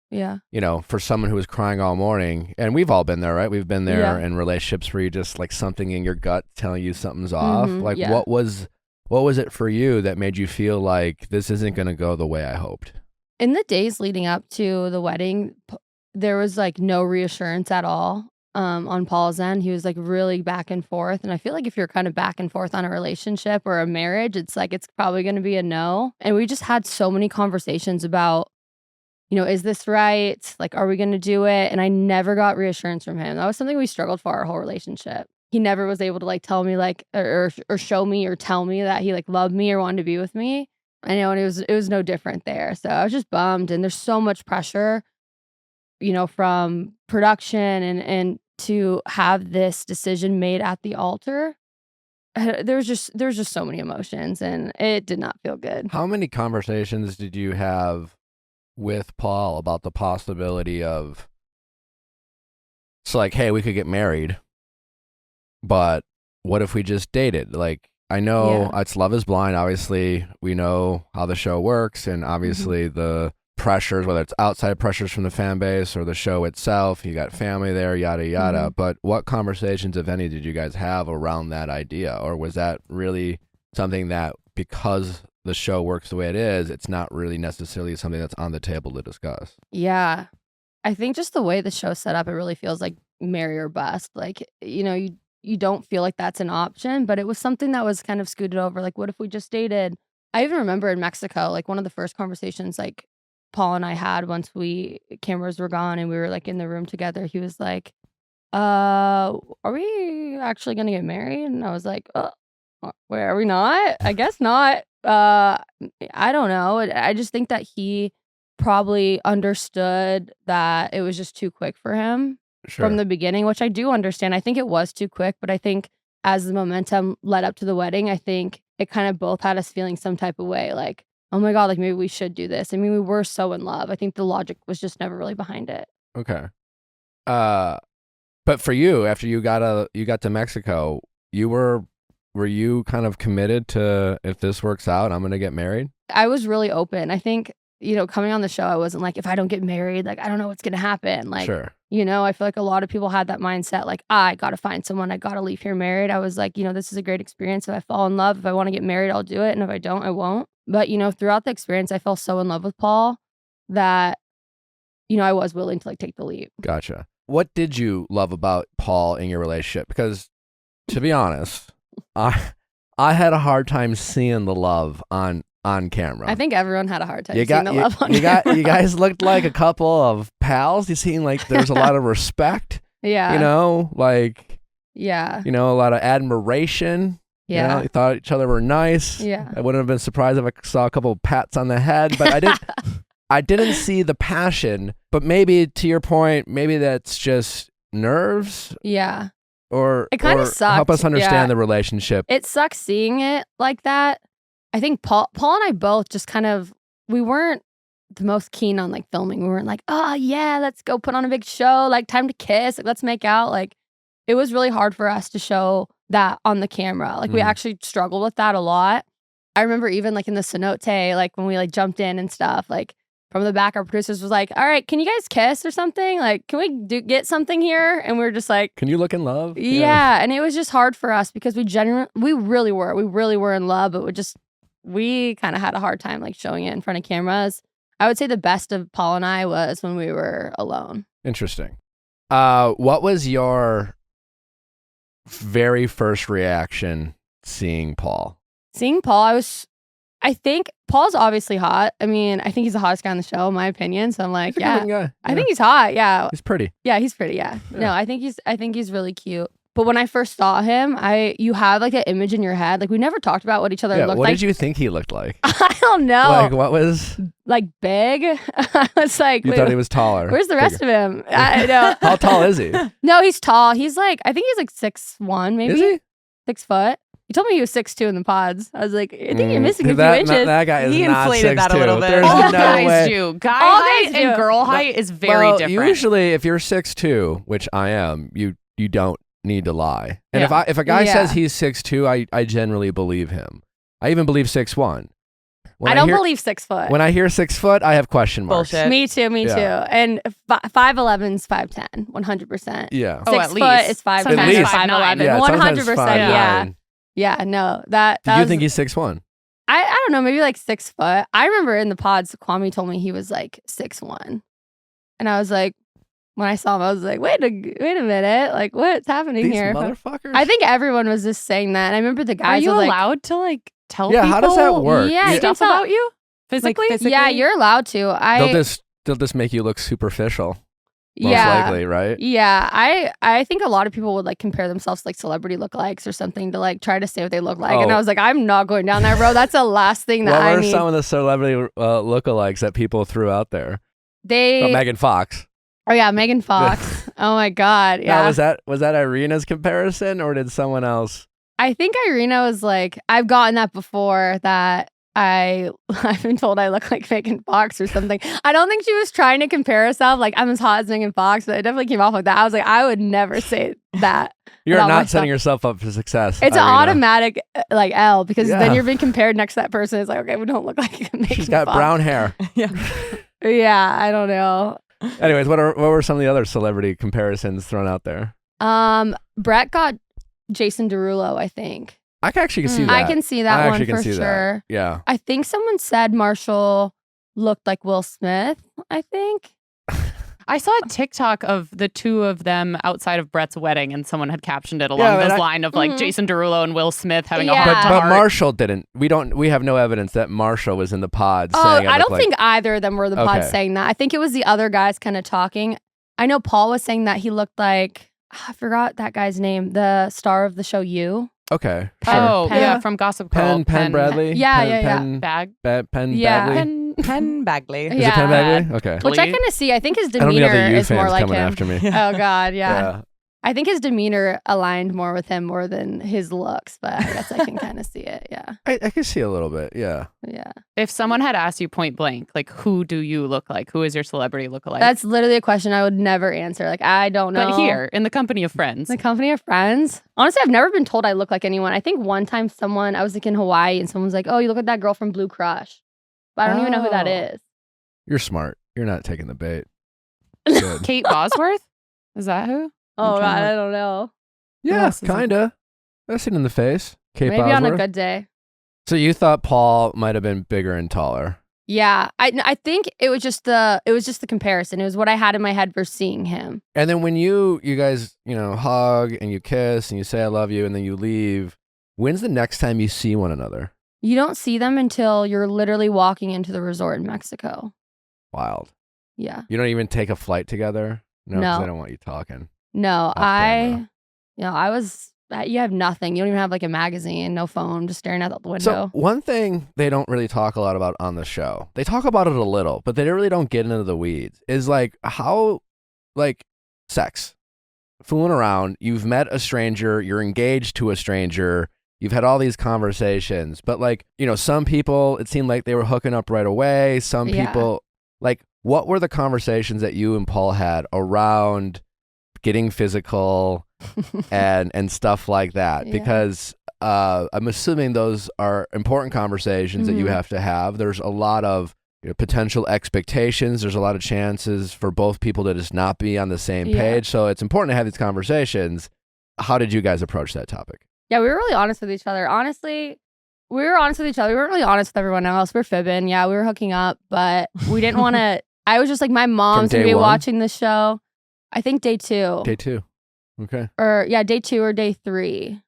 yeah, for someone who was crying all morning, and we've all been there, right? We've been there in relationships where you just like something in your gut telling you something's off. Like, what was it for you that made you feel like this isn't going to go the way I hoped? In the days leading up to the wedding, there was like no reassurance at all on Paul's end. He was like really back and forth. And I feel like if you're kind of back and forth on a relationship or a marriage, it's like it's probably going to be a no. And we just had so many conversations about, is this right? Like, are we going to do it? And I never got reassurance from him. That was something we struggled for our whole relationship. He never was able to like tell me like, or show me or tell me that he like loved me or wanted to be with me. I know, and it was no different there. So I was just bummed. And there's so much pressure, from production and to have this decision made at the altar. There's just so many emotions, and it did not feel good. How many conversations did you have with Paul about the possibility of, it's like, hey, we could get married, but what if we just dated? Like, I know it's Love is Blind. Obviously, we know how the show works, and obviously the pressures, whether it's outside pressures from the fan base or the show itself, you got family there, yada, yada. But what conversations, if any, did you guys have around that idea? Or was that really something that, because the show works the way it is, it's not really necessarily something that's on the table to discuss? Yeah. I think just the way the show's set up, it really feels like marry or bust. Like, you don't feel like that's an option, but it was something that was kind of scooted over. Like, what if we just dated? I even remember in Mexico, like one of the first conversations, like Paul and I had once cameras were gone and we were like in the room together, he was like, are we actually going to get married? And I was like, where are we not? I guess not. I don't know. I just think that he probably understood that it was just too quick for him Sure. from the beginning, which I do understand. I think it was too quick, but I think as the momentum led up to the wedding, I think it kind of both had us feeling some type of way, like, oh my God, like maybe we should do this. I mean, we were so in love. I think the logic was just never really behind it. Okay. But for you, after you got to Mexico, were you kind of committed to, if this works out, I'm gonna get married? I was really open. I think, coming on the show, I wasn't like, if I don't get married, like, I don't know what's gonna happen. Like, Sure. I feel like a lot of people had that mindset, like, I gotta find someone, I gotta leave here married. I was like, this is a great experience. If I fall in love, if I want to get married, I'll do it. And if I don't, I won't. But, throughout the experience, I fell so in love with Paul that, I was willing to like take the leap. Gotcha. What did you love about Paul in your relationship? Because to be honest, I had a hard time seeing the love on camera. I think everyone had a hard time seeing the love on you camera. you guys looked like a couple of pals. You seemed like there's a lot of respect. Yeah. Yeah. A lot of admiration. Yeah. You thought each other were nice. Yeah. I wouldn't have been surprised if I saw a couple of pats on the head, but I didn't. I didn't see the passion. But maybe to your point, maybe that's just nerves. Yeah. Or it kind of sucks. Help us understand the relationship. It sucks seeing it like that. I think Paul and I both just kind of, we weren't the most keen on like filming. We weren't like, oh yeah, let's go put on a big show. Like time to kiss. Like let's make out. Like it was really hard for us to show that on the camera. Like we actually struggled with that a lot. I remember even like in the cenote, like when we like jumped in and stuff, like from the back, our producers was like, all right, can you guys kiss or something? Like, can we get something here? And we were just like, can you look in love? Yeah. And it was just hard for us because we really were in love, but we kind of had a hard time like showing it in front of cameras. I would say the best of Paul and I was when we were alone. Interesting. What was your very first reaction seeing Paul? Seeing Paul, I think Paul's obviously hot. I mean, I think he's the hottest guy on the show, in my opinion. So I'm like, He's a good guy. I think he's hot. Yeah. He's pretty. Yeah, he's pretty. Yeah. No, I think he's really cute. But when I first saw him, you have like an image in your head. Like we never talked about what each other looked like. What did you think he looked like? I don't know. Like what was? Like big. I was like, you thought he was taller. Where's the rest of him? I know. How tall is he? No, he's tall. He's like, I think he's like 6'1", maybe. Is he? 6 foot. He told me he was 6'2" in the pods. I was like, I think you're missing a few that, inches. That guy is He not inflated 6'2". that a little bit. There's All no guys way. do. All Guy guys height do. and girl height is very different. Usually, if you're 6'2", which I am, you don't need to lie. And Yeah. if a guy says he's 6'2", I generally believe him. I even believe 6'1". I don't believe 6 foot. When I hear 6 foot, I have question marks. Bullshit. Me too. Yeah. And 5'11's 5'10", 100%. Yeah. Oh, 6 at foot least. is 5'10", At least. 5'11", Yeah, sometimes 100%. 5'9". Yeah. Yeah, no. Do you think he's 6'1"? I don't know, maybe like 6 foot. I remember in the pods, Kwame told me he was like 6'1". And I was like, when I saw him, I was like, wait a minute. Like, what's happening These here? motherfuckers? I think everyone was just saying that. And I remember the guys Are you were like, allowed to like tell Yeah, people how does that work? Yeah, you can stuff tell- about you physically? physically? yeah, you're allowed to. They'll just make you look superficial. Most yeah. likely, right? Yeah, I think a lot of people would like compare themselves to like celebrity lookalikes or something to like try to say what they look like. And Oh. I was like, I'm not going down that road. That's the last thing that What I were need. some of the celebrity lookalikes that people threw out there? They, Megan Fox. oh yeah, Megan Fox. Oh my God, Now, yeah. was that Irina's comparison, or did someone else? I think Irina was like, I've gotten that before that I've been told I look like Megan Fox or something. I don't think she was trying to compare herself. Like I'm as hot as Megan Fox, but it definitely came off like that. I was like, I would never say that. You're about not myself. setting yourself up for success. It's an Irina. automatic like L because Yeah. then you're being compared next to that person. It's like, okay, we don't look like Megan She's got Fox. brown hair. Yeah, I don't know. Anyways, what were some of the other celebrity comparisons thrown out there? Brett got Jason Derulo, I think. I can actually see that. I can see that I one actually can for see that. sure. Yeah. I think someone said Marshall looked like Will Smith, I think. I saw a TikTok of the two of them outside of Brett's wedding, and someone had captioned it Yeah, along but this I- line of like Mhm. Jason Derulo and Will Smith having a Yeah. heart to But heart. Marshall didn't. We have no evidence that Marshall was in the pod Oh, saying I look don't like, think either of them were the pod Okay. saying that. I think it was the other guys kind of talking. I know Paul was saying that he looked like, I forgot that guy's name, the star of the show You. Okay. Sure. Oh, Penn. yeah, from Gossip Girl. Penn Bradley. Yeah, Penn, yeah, yeah. Penn, Bag. Penn Yeah. Bagley. Penn Bagley. Is it Penn Bagley? Okay. Which I kind of see. I think his I don't need demeanor other U is more fans like coming him. after me. Oh God, yeah. Yeah. I think his demeanor aligned more with him more than his looks, but I guess I can kind of see it. Yeah, I can see a little bit. Yeah. yeah. If someone had asked you point blank, like, who do you look like? Who is your celebrity lookalike? That's literally a question I would never answer. Like I don't know. But here, in the company of friends. the company of friends. Honestly, I've never been told I look like anyone. I think one time I was like in Hawaii and someone was like, "Oh, you look like that girl from Blue Crush," but I don't even know who that Oh. is. You're smart. You're not taking the bait. Good. Kate Bosworth? Is that who? Oh I'm God, trying to I don't know. Yeah, else is it? kinda. That's it in the face. Kate Maybe on a Bosworth. good day. So you thought Paul might have been bigger and taller. Yeah, I think it was just the comparison. It was what I had in my head for seeing him. And then when you guys, hug and you kiss and you say I love you and then you leave, when's the next time you see one another? You don't see them until you're literally walking into the resort in Mexico. Wild. Yeah. You don't even take a flight together? No, because No. I don't want you talking. No, camera. I was. You have nothing. You don't even have like a magazine, no phone, just staring out the window. So one thing they don't really talk a lot about on the show, they talk about it a little, but they really don't get into the weeds, is like how, like, sex. Fooling around. You've met a stranger. You're engaged to a stranger. You've had all these conversations. But, like, some people, it seemed like they were hooking up right away. Some Yeah. people, like, what were the conversations that you and Paul had around getting physical and stuff like that? Yeah. Because I'm assuming those are important conversations that you Mhm. have to have. There's a lot of potential expectations. There's a lot of chances for both people to just not be on the same Yeah. page. So it's important to have these conversations. How did you guys approach that topic? Yeah, we were really honest with each other. Honestly, we were honest with each other. We weren't really honest with everyone else. We're fibbing. Yeah, we were hooking up, but we didn't want to. I was just like, my mom's day gonna be one? watching this show. I think day 2. Day 2. Okay. Or yeah, day 2 or day 3.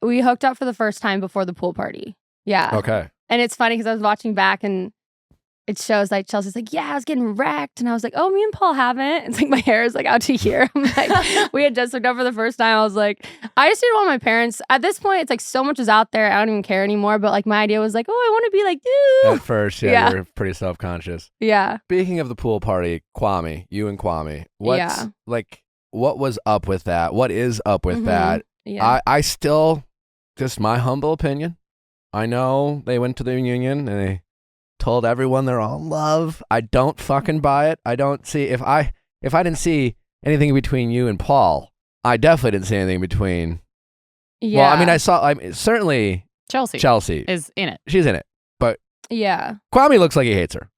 We hooked up for the first time before the pool party. Yeah. Okay. And it's funny because I was watching back and it shows like Chelsea's like, yeah, I was getting wrecked. And I was like, oh, me and Paul haven't. It's like my hair is like out to here. I'm like, we had just hooked up for the first time. I was like, I just didn't want my parents. At this point, it's like so much is out there. I don't even care anymore. But like my idea was like, oh, I want to be like you. At first, yeah, Yeah. you're pretty self-conscious. Yeah. Speaking of the pool party, you and Kwame, Yeah. what was up with that? What is up with Mhm. that? Yeah. I still, just my humble opinion, I know they went to the union and they told everyone they're all in love. I don't fucking buy it. I don't see, if I didn't see anything between you and Paul, I definitely didn't see anything between, Yeah. well, I mean, certainly Chelsea is in it. she's in it, but Yeah. Kwame looks like he hates her.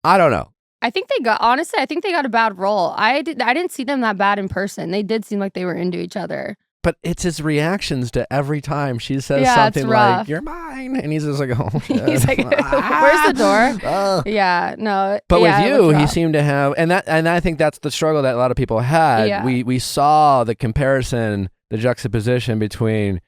I don't know. I think they got a bad role. I didn't see them that bad in person. They did seem like they were into each other. But it's his reactions to every time she says Yeah, it's something like, rough. you're mine. And he's just like, oh, He's like, ah, where's the door? ah. Yeah, no. But yeah, with it you, looked he rough. seemed to have, and I think that's the struggle that a lot of people had. Yeah. We saw the comparison, the juxtaposition between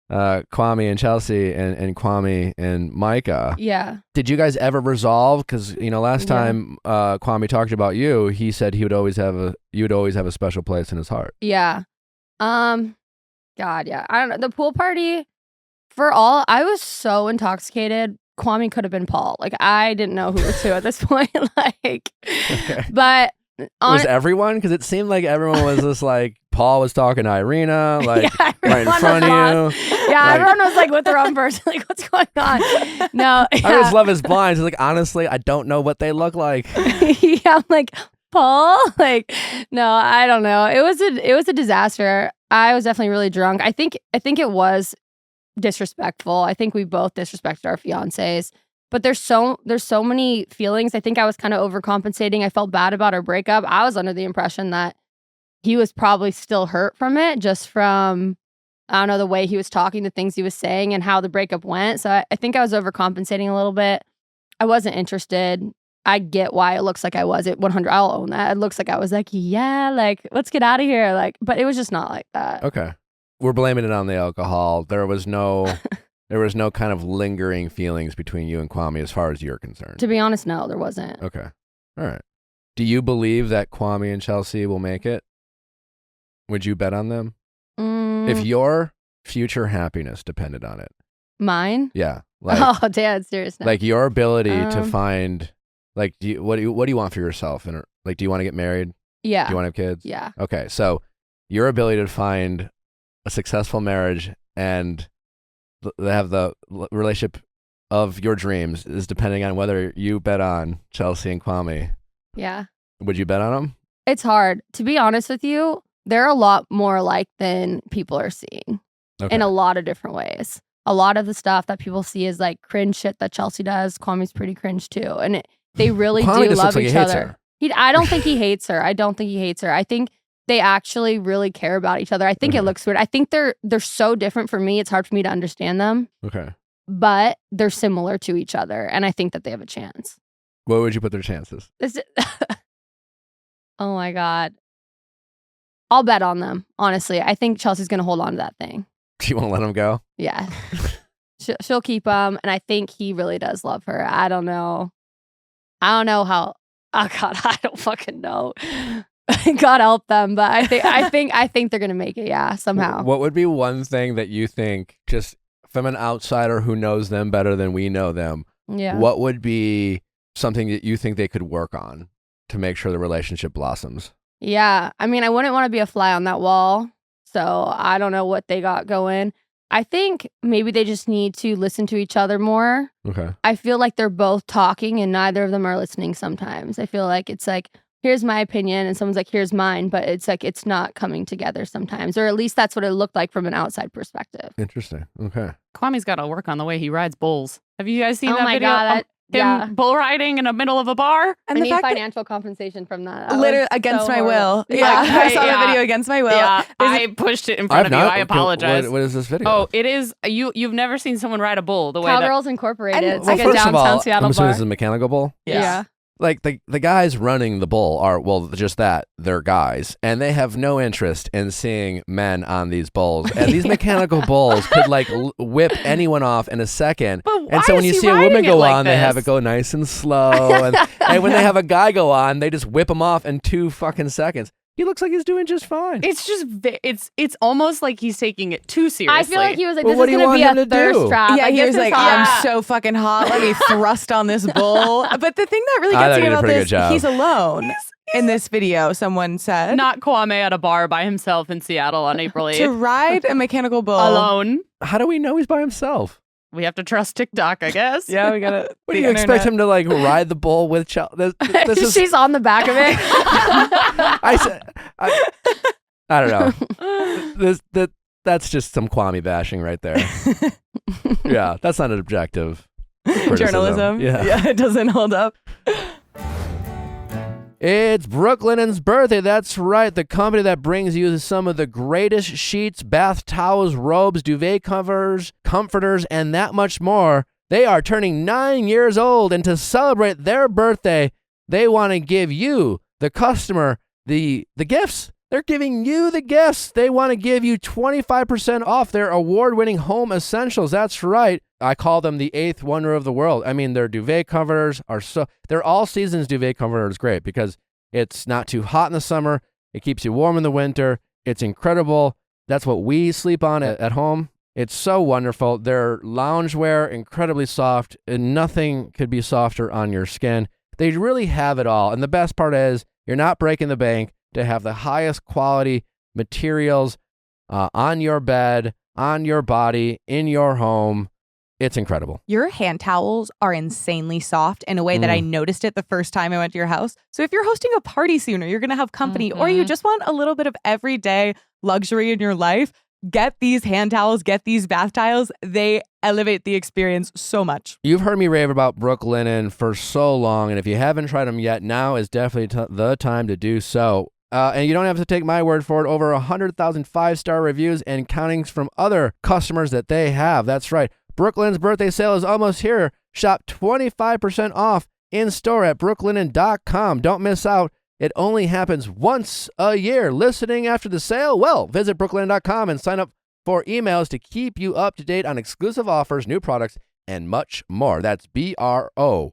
Kwame and Chelsea and Kwame and Micah. Yeah. Did you guys ever resolve? Because last Yeah. time Kwame talked about you, he said you'd always have a special place in his heart. Yeah. God, yeah. I don't know. The pool party, I was so intoxicated. Kwame could have been Paul. Like, I didn't know who was who at this point. Like, Okay. but Was everyone? Because it seemed like everyone was just like, Paul was talking to Irina, like yeah, right in everyone front was of lost. you. Yeah, Like- everyone was like with their own person. Like, what's going on? No. I always love his blinds. He's like, honestly, I don't know what they look like. Yeah, I'm like, Paul? Like, no, I don't know. It was a disaster. I was definitely really drunk. I think it was disrespectful. I think we both disrespected our fiancés. But there's so many feelings. I think I was kind of overcompensating. I felt bad about our breakup. I was under the impression that he was probably still hurt from it, just from, I don't know, the way he was talking, the things he was saying, and how the breakup went. So I think I was overcompensating a little bit. I wasn't interested. I get why it looks like I was at 100. I'll own that. It looks like I was like, yeah, like, let's get out of here. Like, but it was just not like that. Okay. We're blaming it on the alcohol. There was no kind of lingering feelings between you and Kwame as far as you're concerned. To be honest, no, there wasn't. Okay. All right. Do you believe that Kwame and Chelsea will make it? Would you bet on them? If your future happiness depended on it? Mine? Yeah. Like, Oh, damn, serious now. like your ability to Um, find, like, what do you want for yourself? And like, do you want to get married? yeah. Do you want to have kids? Yeah. Okay. So your ability to find a successful marriage and have the relationship of your dreams is depending on whether you bet on Chelsea and Kwame. Yeah. Would you bet on them? It's hard. To be honest with you, they're a lot more alike than people are seeing Okay. in a lot of different ways. A lot of the stuff that people see is like cringe shit that Chelsea does. Kwame's pretty cringe too. And they really Kwame do just love looks like each he hates other. her. I don't think he hates her. I don't think he hates her. I think they actually really care about each other. I think Okay. it looks weird. I think they're so different for me. It's hard for me to understand them, Okay. but they're similar to each other. And I think that they have a chance. What would you put their chances? Oh my God. I'll bet on them, honestly. I think Chelsea's going to hold on to that thing. You won't let them go? Yeah. She'll keep him. And I think he really does love her. I don't know how. Oh God, I don't fucking know. God help them. But I think they're going to make it. Yeah, somehow. What would be one thing that you think, just from an outsider who knows them better than we know them, Yeah. what would be something that you think they could work on to make sure the relationship blossoms? Yeah. I mean, I wouldn't want to be a fly on that wall. So I don't know what they got going. I think maybe they just need to listen to each other more. Okay. I feel like they're both talking and neither of them are listening sometimes. I feel like it's like, here's my opinion, and someone's like, here's mine, but it's like, it's not coming together sometimes. Or at least that's what it looked like from an outside perspective. Interesting. Okay. Kwame's got to work on the way he rides bulls. Have you guys seen Oh that my video? God, of him bull riding in the middle of a bar? And I the need fact that financial compensation from that. That literally was against so my horrible. will. Yeah. Yeah, I saw Yeah. the video against my will. Yeah, There's I pushed it in front of you. I apologize. What is this video? Oh, it is you've never seen someone ride a bull the way that Cowgirls Incorporated. And- It's well, like a first of downtown all, Seattle I'm assuming bar. this is a mechanical bull. Yeah. Like the guys running the bull are, well, just that, they're guys, and they have no interest in seeing men on these bulls. And these mechanical bulls could like whip anyone off in a second. But And so why when you is he see a woman riding it go like on, they have this? it go nice and slow. And when they have a guy go on, they just whip him off in 2 fucking seconds. He looks like he's doing just fine. It's just it's almost like he's taking it too seriously. I feel like he was like, Well, this what is do you going to be want a him to thirst do? trap. Yeah, he this was is like, hot. I'm so fucking hot. Let me thrust on this bull. But the thing that really I gets thought me he did a about pretty good this, job. he's alone in this video, someone said. not Kwame at a bar by himself in Seattle on April 8th. To ride a mechanical bull. Alone. How do we know he's by himself? We have to trust TikTok, I guess. Yeah, we got it. What do you expect him to like ride the bull with This is She's on the back of it. I don't know. That's just some Kwame bashing right there. Yeah, that's not an objective criticism. Journalism. Yeah. It doesn't hold up. It's Brooklyn's birthday. That's right. The company that brings you some of the greatest sheets, bath towels, robes, duvet covers, comforters, and that much more. They are turning 9 years old, and to celebrate their birthday, they want to give you, the customer, the gifts. They're giving you the gifts. They want to give you 25% off their award-winning home essentials. That's right. I call them the 8th wonder of the world. I mean, their duvet covers are their all seasons duvet cover is great because it's not too hot in the summer. It keeps you warm in the winter. It's incredible. That's what we sleep on at home. It's so wonderful. Their loungewear, incredibly soft, and nothing could be softer on your skin. They really have it all. And the best part is you're not breaking the bank to have the highest quality materials on your bed, on your body, in your home. It's incredible. Your hand towels are insanely soft in a way that I noticed it the first time I went to your house. So if you're hosting a party soon or you're going to have company or you just want a little bit of everyday luxury in your life, get these hand towels, get these bath tiles. They elevate the experience so much. You've heard me rave about Brooklinen for so long, and if you haven't tried them yet, now is definitely the time to do so. And you don't have to take my word for it. Over 100,000 5-star reviews and counting from other customers that they have. That's right. Brooklyn's birthday sale is almost here. Shop 25% off in store at brooklinen.com. Don't miss out. It only happens once a year. Listening after the sale? Well, visit brooklinen.com and sign up for emails to keep you up to date on exclusive offers, new products, and much more. That's brooklinen.com,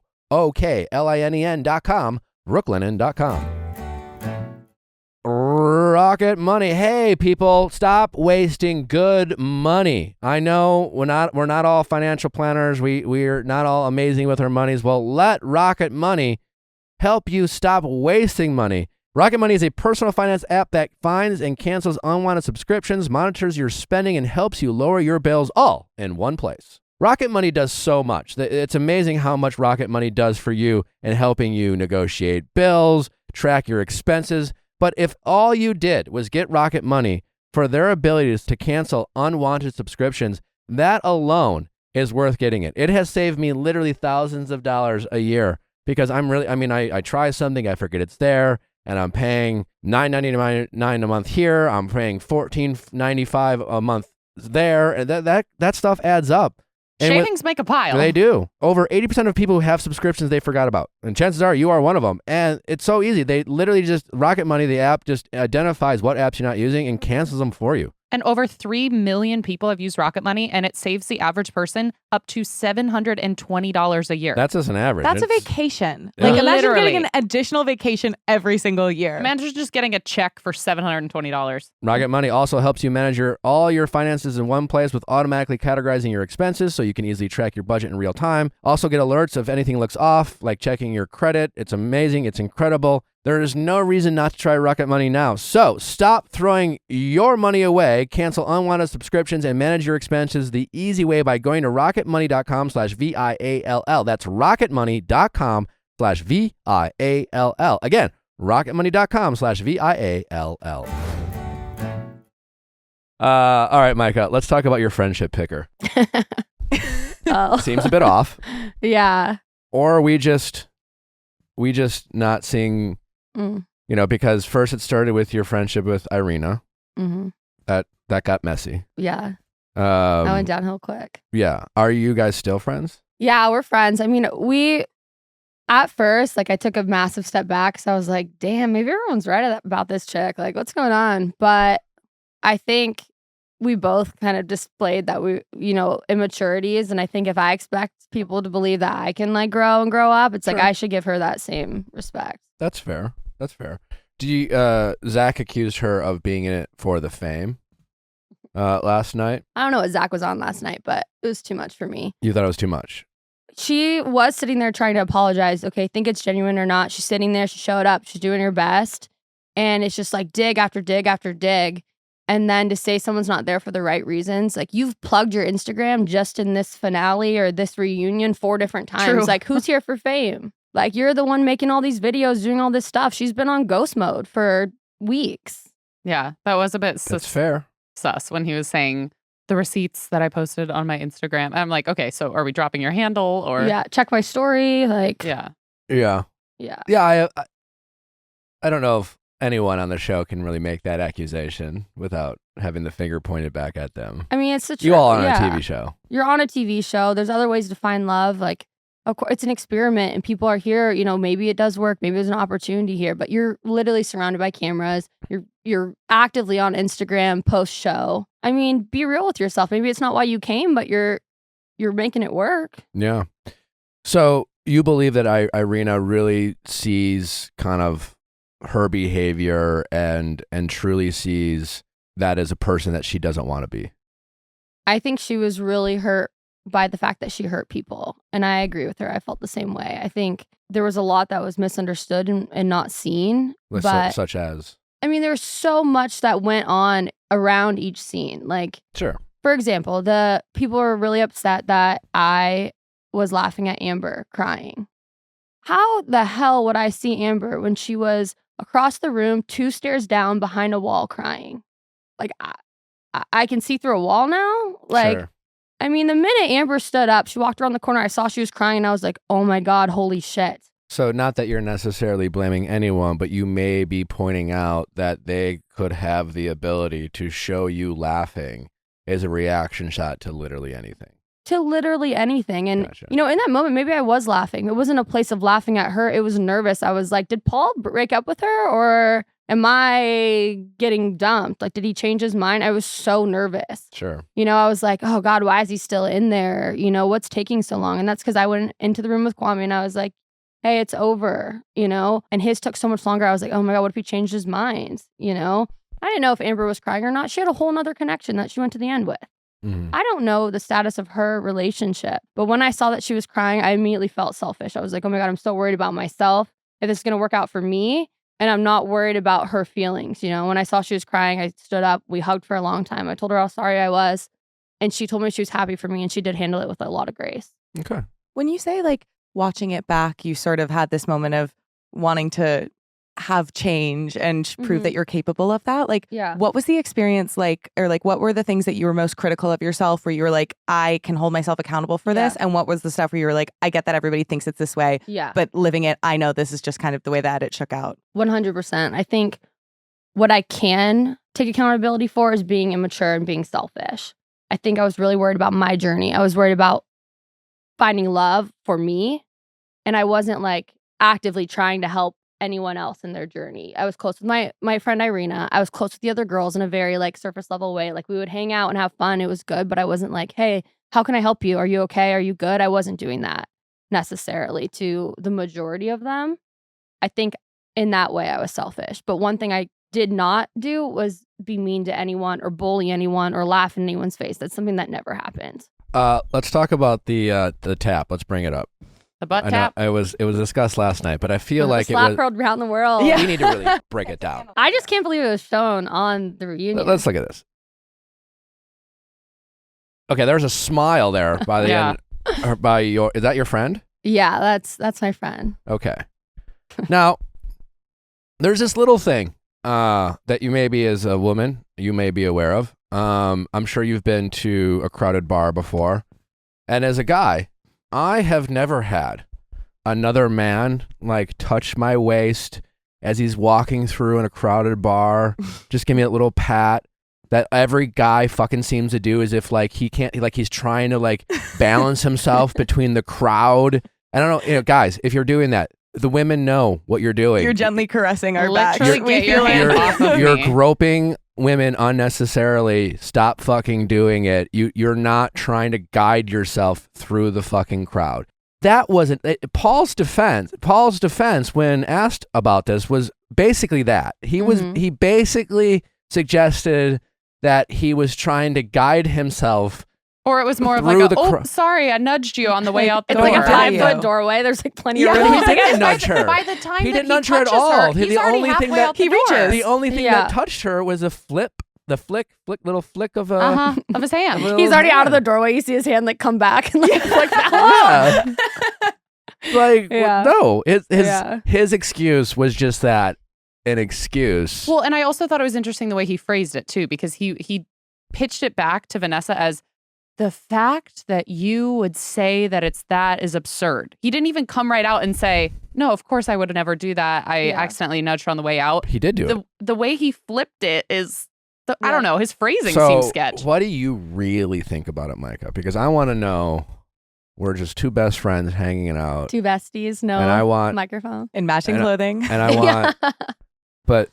brooklinen.com. Rocket Money. Hey, people, stop wasting good money. I know we're not all financial planners. We're not all amazing with our monies. Well, let Rocket Money help you stop wasting money. Rocket Money is a personal finance app that finds and cancels unwanted subscriptions, monitors your spending, and helps you lower your bills all in one place. Rocket Money does so much. It's amazing how much Rocket Money does for you in helping you negotiate bills, track your expenses. But if all you did was get Rocket Money for their abilities to cancel unwanted subscriptions, that alone is worth getting it. It has saved me literally thousands of dollars a year because I try something, I forget it's there, and I'm paying $9.99 a month here. I'm paying $14.95 a month there, and that stuff adds up. And Shavings make a pile. They do. Over 80% of people who have subscriptions they forgot about. And chances are you are one of them. And it's so easy. They literally just, Rocket Money, the app just identifies what apps you're not using and cancels them for you. And over 3 million people have used Rocket Money, and it saves the average person up to $720 a year. That's just an average. That's a It's- vacation. Yeah. Like, imagine Literally. getting an additional vacation every single year. Imagine just getting a check for $720. Rocket Money also helps you manage all your finances in one place with automatically categorizing your expenses so you can easily track your budget in real time. Also get alerts if anything looks off, like checking your credit. It's amazing. It's incredible. There is no reason not to try Rocket Money now. So stop throwing your money away, cancel unwanted subscriptions, and manage your expenses the easy way by going to rocketmoney.com/VIALL. That's rocketmoney.com/VIALL. Again, rocketmoney.com/VIALL. All right, Micah, let's talk about your friendship picker. Oh. Seems a bit off. Yeah. Or are we just not seeing, because first it started with your friendship with Irina. Mm-hmm. That got messy. Yeah. That went downhill quick. Yeah. Are you guys still friends? Yeah, we're friends. I mean, at first, I took a massive step back. So I was like, damn, maybe everyone's right about this chick. Like, what's going on? But I think we both kind of displayed that we, immaturities. And I think if I expect people to believe that I can grow and grow up, it's Sure. I should give her that same respect. That's fair. That's fair. Do you, Zach accused her of being in it for the fame last night. I don't know what Zach was on last night, but it was too much for me. You thought it was too much. She was sitting there trying to apologize. Okay, think it's genuine or not. She's sitting there. She showed up. She's doing her best. And it's just dig after dig after dig. And then to say someone's not there for the right reasons, you've plugged your Instagram just in this finale or this reunion 4 different times. True. Who's here for fame? You're the one making all these videos, doing all this stuff. She's been on ghost mode for weeks. Yeah, that was a bit That's fair. sus when he was saying the receipts that I posted on my Instagram. I'm like, okay, so are we dropping your handle or? Yeah, check my story. Yeah. Yeah. Yeah. Yeah. I don't know if anyone on the show can really make that accusation without having the finger pointed back at them. I mean, it's the truth. You all are on a TV show. You're on a TV show. There's other ways to find love. Of course, it's an experiment and people are here. Maybe it does work. Maybe there's an opportunity here, but you're literally surrounded by cameras. You're actively on Instagram post show. I mean, be real with yourself. Maybe it's not why you came, but you're making it work. Yeah. So you believe that Irina really sees kind of her behavior and truly sees that as a person that she doesn't want to be. I think she was really hurt by the fact that she hurt people. And I agree with her. I felt the same way. I think there was a lot that was misunderstood and not seen. But Such as? I mean, there was so much that went on around each scene. Sure. For example, the people were really upset that I was laughing at Amber crying. How the hell would I see Amber when she was across the room, 2 stairs down behind a wall crying? I can see through a wall now? Sure. I mean, the minute Amber stood up, she walked around the corner, I saw she was crying, and I was like, oh my God, holy shit. So not that you're necessarily blaming anyone, but you may be pointing out that they could have the ability to show you laughing as a reaction shot to literally anything. To literally anything. And, Gotcha. in that moment, maybe I was laughing. It wasn't a place of laughing at her. It was nervous. I was like, did Paul break up with her or am I getting dumped? Did he change his mind? I was so nervous. Sure. I was like, oh God, why is he still in there? What's taking so long? And that's because I went into the room with Kwame and I was like, hey, it's over, and his took so much longer. I was like, oh my God, what if he changed his mind? I didn't know if Amber was crying or not. She had a whole nother connection that she went to the end with. I don't know the status of her relationship, but when I saw that she was crying, I immediately felt selfish. I was like, oh my God, I'm so worried about myself, if this is going to work out for me, and I'm not worried about her feelings. You know, when I saw she was crying, I stood up, we hugged for a long time. I told her how sorry I was, and she told me she was happy for me, and she did handle it with a lot of grace. Okay. When you say like watching it back, you sort of had this moment of wanting to have change and prove that you're capable of that. Like, what was the experience like, or like, what were the things that you were most critical of yourself where you were like, I can hold myself accountable for this? And what was the stuff where you were like, I get that everybody thinks it's this way, but living it, I know this is just kind of the way that it shook out. 100%. I think what I can take accountability for is being immature and being selfish. I think I was really worried about my journey. I was worried about finding love for me, and I wasn't like actively trying to help anyone else in their journey. I was close with my friend Irina. I was close with the other girls in a very like surface level way. Like we would hang out and have fun. It was good, but I wasn't like, hey, how can I help you? Are you okay? Are you good? I wasn't doing that necessarily to the majority of them. I think in that way I was selfish. But one thing I did not do was be mean to anyone or bully anyone or laugh in anyone's face. That's something that never happened. Let's talk about the tap. Let's bring it up. The butt I tap. know it was discussed last night, but I feel like slap curled around the world. We need to really break it down. I just can't believe it was shown on the reunion. Let's look at this. Okay, there's a smile there by the end. Or by your, is that your friend? Yeah, that's my friend. Okay. Now, there's this little thing that you maybe as a woman, you may be aware of. I'm sure you've been to a crowded bar before. And as a guy, I have never had another man like touch my waist as he's walking through in a crowded bar. Just give me a little pat that every guy fucking seems to do, as if like he can't, like he's trying to like balance himself between the crowd. I don't know, guys, if you're doing that, the women know what you're doing. You're gently caressing our backs. You're groping women unnecessarily. Stop fucking doing it. You're not trying to guide yourself through the fucking crowd. That wasn't Paul's defense. Paul's defense when asked about this was basically that. He basically suggested that he was trying to guide himself. Or it was more of like, sorry, I nudged you on the way out the door. It's like a 5-foot doorway. There's like plenty of room. He didn't nudge her. By the time he didn't that nudge her at all. He's already halfway out the door. The only thing that touched her was a flick, little flick of a of his hand. He's already out of the doorway. You see his hand like come back and like flick that. No, his excuse was just that, an excuse. Well, and I also thought it was interesting the way he phrased it too, because he pitched it back to Vanessa as, the fact that you would say that it's that is absurd. He didn't even come right out and say, no, of course I would never do that. I accidentally nudged her on the way out. He did do it. The way he flipped it is, I don't know, his phrasing seems sketch. What do you really think about it, Micah? Because I want to know, we're just two best friends hanging out. Two besties, no and I want, microphone. In matching clothing. And I want, but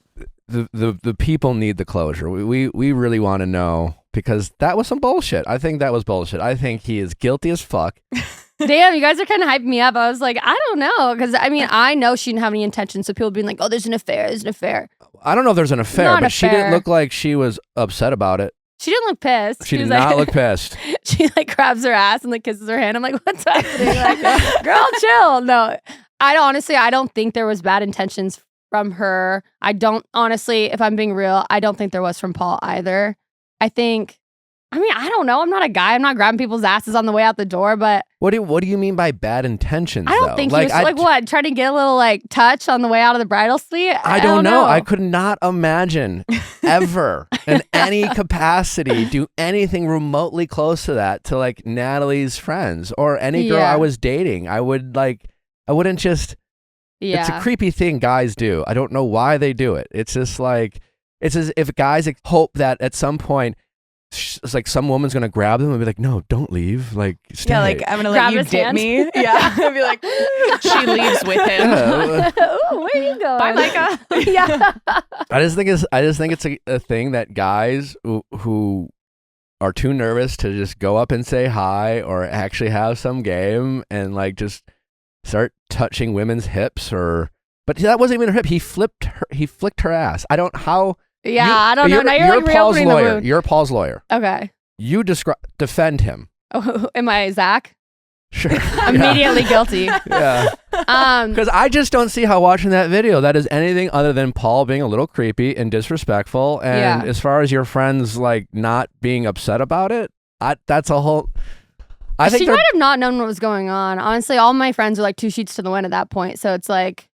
the people need the closure. We really want to know. Because that was some bullshit. I think that was bullshit. I think he is guilty as fuck. Damn, you guys are kind of hyping me up. I was like, I don't know. Because, I mean, I know she didn't have any intentions. So people being like, oh, there's an affair. I don't know if there's an affair, but she didn't look like she was upset about it. She didn't look pissed. She did not look pissed. She like grabs her ass and like kisses her hand. I'm like, what's happening? Like, girl, chill. No, I don't think there was bad intentions from her. I don't, honestly, if I'm being real, I don't think there was from Paul either. I don't know. I'm not a guy. I'm not grabbing people's asses on the way out the door, but... What do you mean by bad intentions, I don't think he was what? Trying to get a little like touch on the way out of the bridal suite? I don't know. I could not imagine ever in any capacity do anything remotely close to that to like Natalie's friends or any girl I was dating. I wouldn't just... Yeah. It's a creepy thing guys do. I don't know why they do it. It's just like... It's as if guys hope that at some point, it's like some woman's gonna grab them and be like, "No, don't leave. Like, stay." Yeah, like I'm gonna let you dip me. Yeah, I'd be like, she leaves with him. Ooh, where are you going? Bye, Micah. Yeah. I just think it's a thing that guys who are too nervous to just go up and say hi or actually have some game and like just start touching women's hips or. But that wasn't even her hip. He flicked her ass. I don't how. Yeah, I don't know. Now you're like Paul's reopening the lawyer. wound. You're Paul's lawyer. Okay. You defend him. Oh, am I Zach? Sure. Immediately guilty. Yeah. Because I just don't see how watching that video that is anything other than Paul being a little creepy and disrespectful. And as far as your friends like not being upset about it, that's a whole. I think she might have not known what was going on. Honestly, all my friends were like 2 sheets to the wind at that point. So it's like,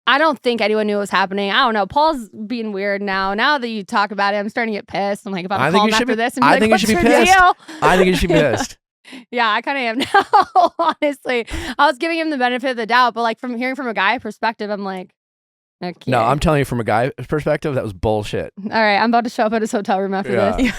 I don't think anyone knew what was happening. I don't know. Paul's being weird now. Now that you talk about it, I'm starting to get pissed. I'm like, if I'm calling after this, and I like, think you what's should be your pissed. deal? I think you should be pissed. Yeah, I kind of am now, honestly. I was giving him the benefit of the doubt, but like from hearing from a guy perspective, I'm like, okay. No, I'm telling you from a guy perspective, that was bullshit. All right, I'm about to show up at his hotel room after this.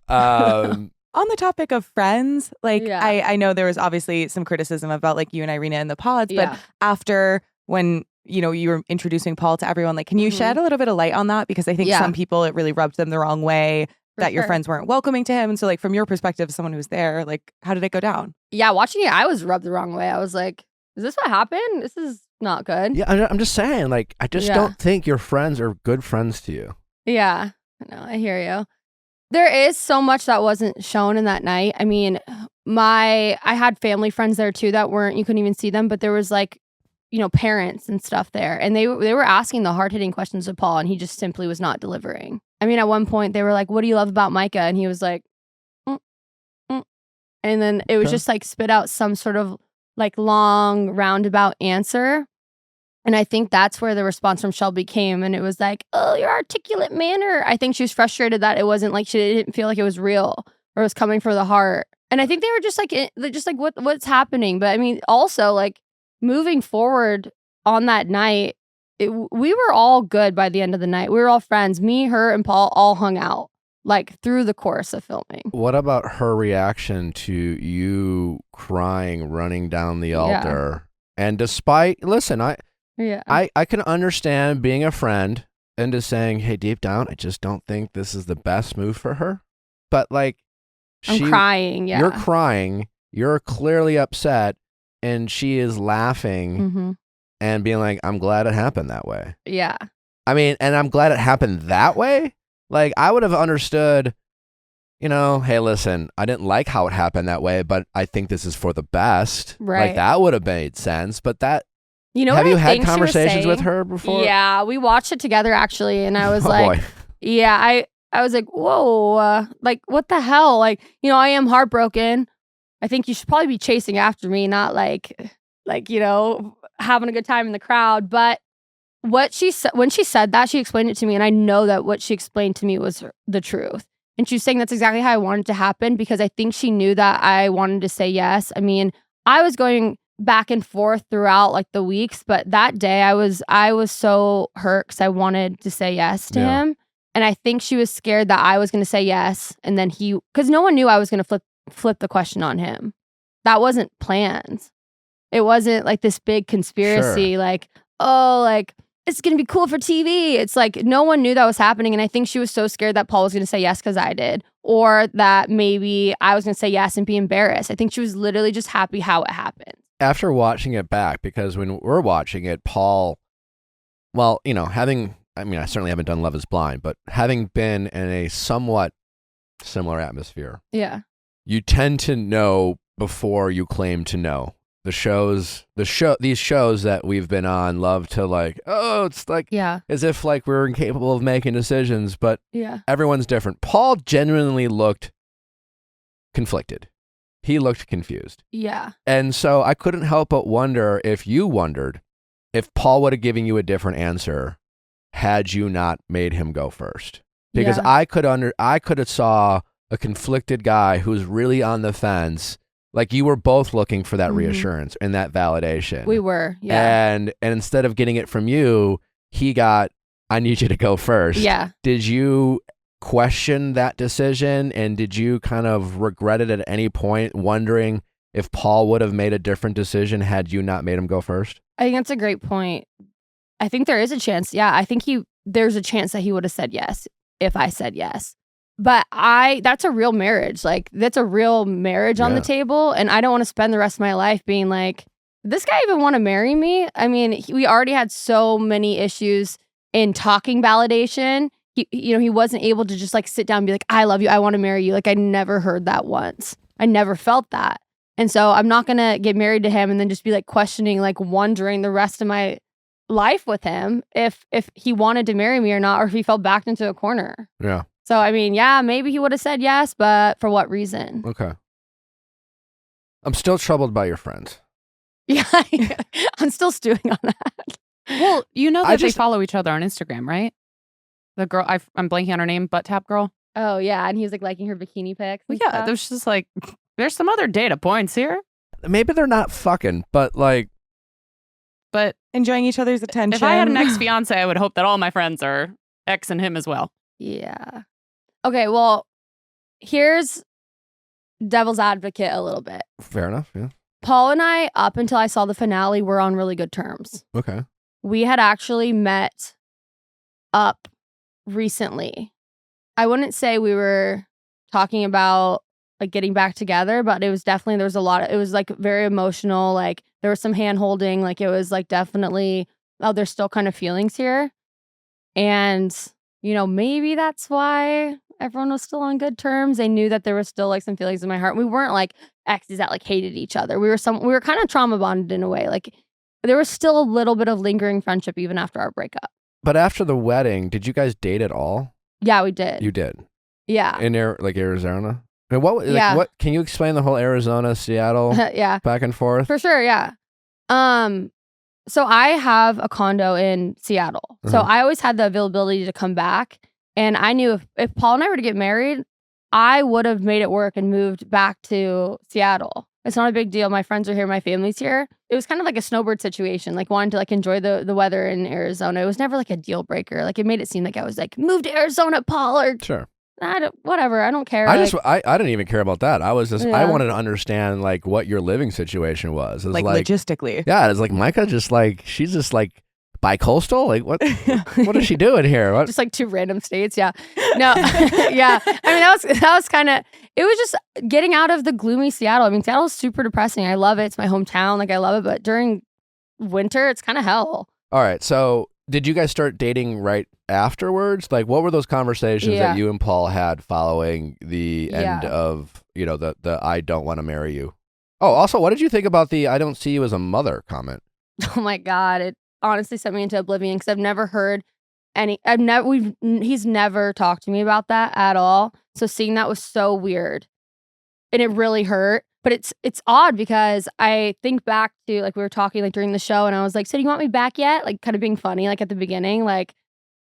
On the topic of friends, like Yeah. I know there was obviously some criticism about like you and Irina in the pods, Yeah. but after when you were introducing Paul to everyone, like can you shed a little bit of light on that? Because I think some people it really rubbed them the wrong way that your friends weren't welcoming to him. And so like from your perspective, someone who's there, like how did it go down? Yeah, watching it, I was rubbed the wrong way. I was like, is this what happened? This is not good. Yeah, I'm just saying, like, I just don't think your friends are good friends to you. Yeah, no, I hear you. There is so much that wasn't shown in that night. I mean, I had family friends there too that weren't, you couldn't even see them, but there was like, parents and stuff there. And they were asking the hard-hitting questions of Paul, and he just simply was not delivering. I mean, at one point they were like, what do you love about Micah? And he was like, and then it was just like spit out some sort of like long roundabout answer. And I think that's where the response from Shelby came. And it was like, oh, your articulate manner. I think she was frustrated that it wasn't like, she didn't feel like it was real or it was coming from the heart. And I think they were just like, what's happening? But I mean, also like moving forward on that night, we were all good by the end of the night. We were all friends. Me, her, and Paul all hung out like through the course of filming. What about her reaction to you crying, running down the altar? And despite, listen, I can understand being a friend and just saying, hey, deep down, I just don't think this is the best move for her. But like, I'm crying. Yeah. You're crying. You're clearly upset. And she is laughing and being like, I'm glad it happened that way. Yeah. I mean, and I'm glad it happened that way. Like, I would have understood, hey, listen, I didn't like how it happened that way, but I think this is for the best. Right. Like, that would have made sense. But that, have you had conversations with her before? Yeah, we watched it together actually. And I was boy. Yeah, I was like, whoa, like, what the hell? Like, I am heartbroken. I think you should probably be chasing after me, not like, having a good time in the crowd. But when she said that, she explained it to me. And I know that what she explained to me was the truth. And she was saying that's exactly how I wanted to happen, because I think she knew that I wanted to say yes. I mean, I was going back and forth throughout like the weeks, but that day I was so hurt because I wanted to say yes to him. And I think she was scared that I was going to say yes. And then because no one knew I was going to flip the question on him. That wasn't planned. It wasn't like this big conspiracy, like, oh, like, it's going to be cool for TV. It's like no one knew that was happening. And I think she was so scared that Paul was going to say yes because I did, or that maybe I was going to say yes and be embarrassed. I think she was literally just happy how it happened. After watching it back, because when we're watching it, Paul, well, I certainly haven't done Love is Blind, but having been in a somewhat similar atmosphere. Yeah. You tend to know before you claim to know. These shows that we've been on love to like, oh, it's like, as if like we're incapable of making decisions, but everyone's different. Paul genuinely looked conflicted. He looked confused. Yeah. And so I couldn't help but wonder if you wondered if Paul would have given you a different answer had you not made him go first. Because I could have saw a conflicted guy who's really on the fence. Like you were both looking for that reassurance and that validation. We were, yeah. And instead of getting it from you, he got, I need you to go first. Yeah. Did you question that decision, and did you kind of regret it at any point, wondering if Paul would have made a different decision had you not made him go first? I think that's a great point. I think there is a chance. Yeah, I think there's a chance that he would have said yes if I said yes. But that's a real marriage. Like, that's a real marriage on the table. And I don't want to spend the rest of my life being like, did this guy even want to marry me? I mean, we already had so many issues in talking validation. he wasn't able to just like sit down and be like, I love you, I want to marry you. Like I never heard that once. I never felt that. And so I'm not going to get married to him and then just be like questioning, like wondering the rest of my life with him if he wanted to marry me or not, or if he felt backed into a corner. Yeah. So, I mean, yeah, maybe he would have said yes, but for what reason? Okay. I'm still troubled by your friends. Yeah, I'm still stewing on that. Well, you know that they follow each other on Instagram, right? The girl, I'm blanking on her name, butt tap girl. Oh, yeah, and he was like liking her bikini pics. Well, yeah, there's just like, there's some other data points here. Maybe they're not fucking, but like. But enjoying each other's attention. If I had an ex-fiance, I would hope that all my friends are exing him as well. Yeah. Okay, well, here's devil's advocate a little bit. Fair enough, yeah. Paul and I, up until I saw the finale, were on really good terms. Okay. We had actually met up recently. I wouldn't say we were talking about like getting back together, but it was definitely, there was a lot of, it was like very emotional. Like there was some hand holding. Like it was like definitely, oh, there's still kind of feelings here. And, you know, maybe that's why everyone was still on good terms. They knew that there was still like some feelings in my heart. We weren't like exes that like hated each other. We were kind of trauma bonded in a way. Like there was still a little bit of lingering friendship even after our breakup. But after the wedding, did you guys date at all? Yeah, we did. You did? Yeah. In Arizona? I mean, what can you explain the whole Arizona, Seattle yeah. back and forth? For sure, yeah. So I have a condo in Seattle. So I always had the availability to come back. And I knew if Paul and I were to get married, I would have made it work and moved back to Seattle. It's not a big deal. My friends are here. My family's here. It was kind of like a snowbird situation, like wanting to like enjoy the weather in Arizona. It was never like a deal breaker. Like it made it seem like I was like, move to Arizona, Paul, or sure. Whatever. I don't care. I didn't even care about that. I was just, I wanted to understand like what your living situation was. It was like logistically. Yeah. It's like Micah just like, she's just like bi-coastal. Like what is she doing here? What? Just like two random states. Yeah. No. Yeah. I mean, that was kind of, it was just getting out of the gloomy Seattle. I mean, Seattle's super depressing. I love it. It's my hometown. Like I love it. But during winter, it's kind of hell. All right. So did you guys start dating right afterwards? Like what were those conversations that you and Paul had following the end of, you know, the I don't want to marry you? Oh, also, what did you think about the I don't see you as a mother comment? Oh my God. It honestly sent me into oblivion because I've never heard he's never talked to me about that at all. So seeing that was so weird and it really hurt. But it's odd because I think back to like we were talking like during the show and I was like, so do you want me back yet? Like kind of being funny like at the beginning, like